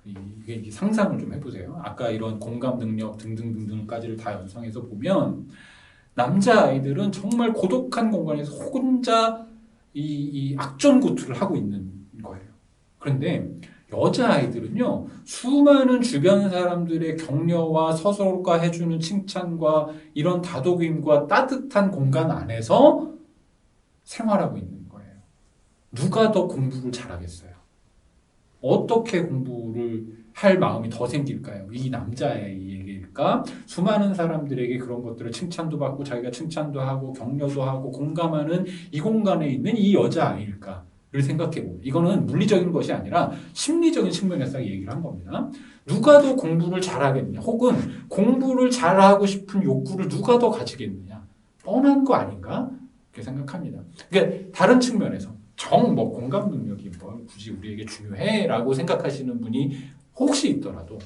이게 상상을 좀 해보세요. 아까 이런 공감 능력 등등등등까지를 다 연상해서 보면 남자아이들은 정말 고독한 공간에서 혼자 이 악전고투를 하고 있는 거예요. 그런데 여자아이들은요, 수많은 주변 사람들의 격려와 서로가 해주는 칭찬과 이런 다독임과 따뜻한 공간 안에서 생활하고 있는 거예요. 누가 더 공부를 잘하겠어요? 어떻게 공부를 할 마음이 더 생길까요? 이 남자아이에게일까? 수많은 사람들에게 그런 것들을 칭찬도 받고 자기가 칭찬도 하고 격려도 하고 공감하는 이 공간에 있는 이 여자아이일까? 를 생각해보면 이거는 물리적인 것이 아니라 심리적인 측면에서 얘기를 한 겁니다. 누가 더 공부를 잘하겠느냐 혹은 공부를 잘하고 싶은 욕구를 누가 더 가지겠느냐 뻔한 거 아닌가? 이렇게 생각합니다. 그러니까 다른 측면에서 뭐 공감 능력이 뭐 굳이 우리에게 중요해라고 생각하시는 분이 혹시 있더라도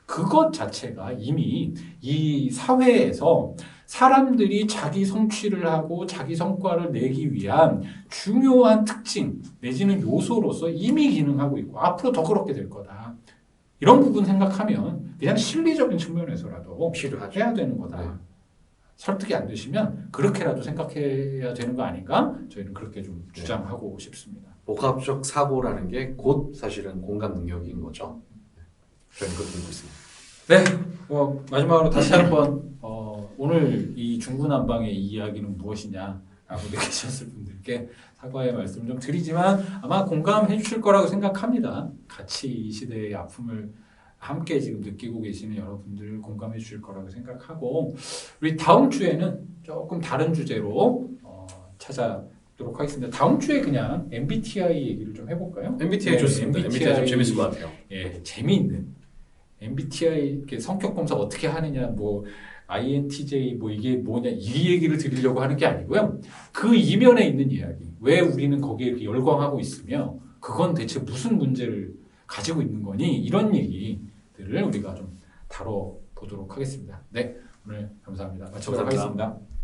그것 자체가 이미 이 사회에서 사람들이 자기 성취를 하고 자기 성과를 내기 위한 중요한 특징 내지는 요소로서 이미 기능하고 있고 앞으로 더 그렇게 될 거다. 이런 부분 생각하면 그냥 실리적인 측면에서라도 필요하죠. 해야 되는 거다. 네. 설득이 안 되시면 그렇게라도 생각해야 되는 거 아닌가? 저희는 그렇게 좀 주장하고 싶습니다. 복합적 사고라는 게 곧 사실은 공감 능력인 거죠. 저는 그렇게 믿고 있습니다. 네, 마지막으로 다시 한번 오늘 이 중구난방의 이야기는 무엇이냐라고 느끼셨을 분들께 사과의 말씀 좀 드리지만 아마 공감해 주실 거라고 생각합니다. 같이 이 시대의 아픔을 함께 지금 느끼고 계시는 여러분들 공감해 주실 거라고 생각하고 우리 다음 주에는 조금 다른 주제로 찾아뵙도록 하겠습니다. 다음 주에 그냥 MBTI 얘기를 좀 해볼까요? MBTI 좋습니다. MBTI 좀 재밌을 것 같아요. 예, 재미있는 MBTI 이렇게 성격 검사 어떻게 하느냐 뭐 INTJ 뭐 이게 뭐냐 이 얘기를 드리려고 하는 게 아니고요. 그 이면에 있는 이야기. 왜 우리는 거기에 이렇게 열광하고 있으며 그건 대체 무슨 문제를 가지고 있는 거니? 이런 얘기들을 우리가 좀 다뤄보도록 하겠습니다. 네, 오늘 감사합니다. 마치도록 감사합니다. 하겠습니다.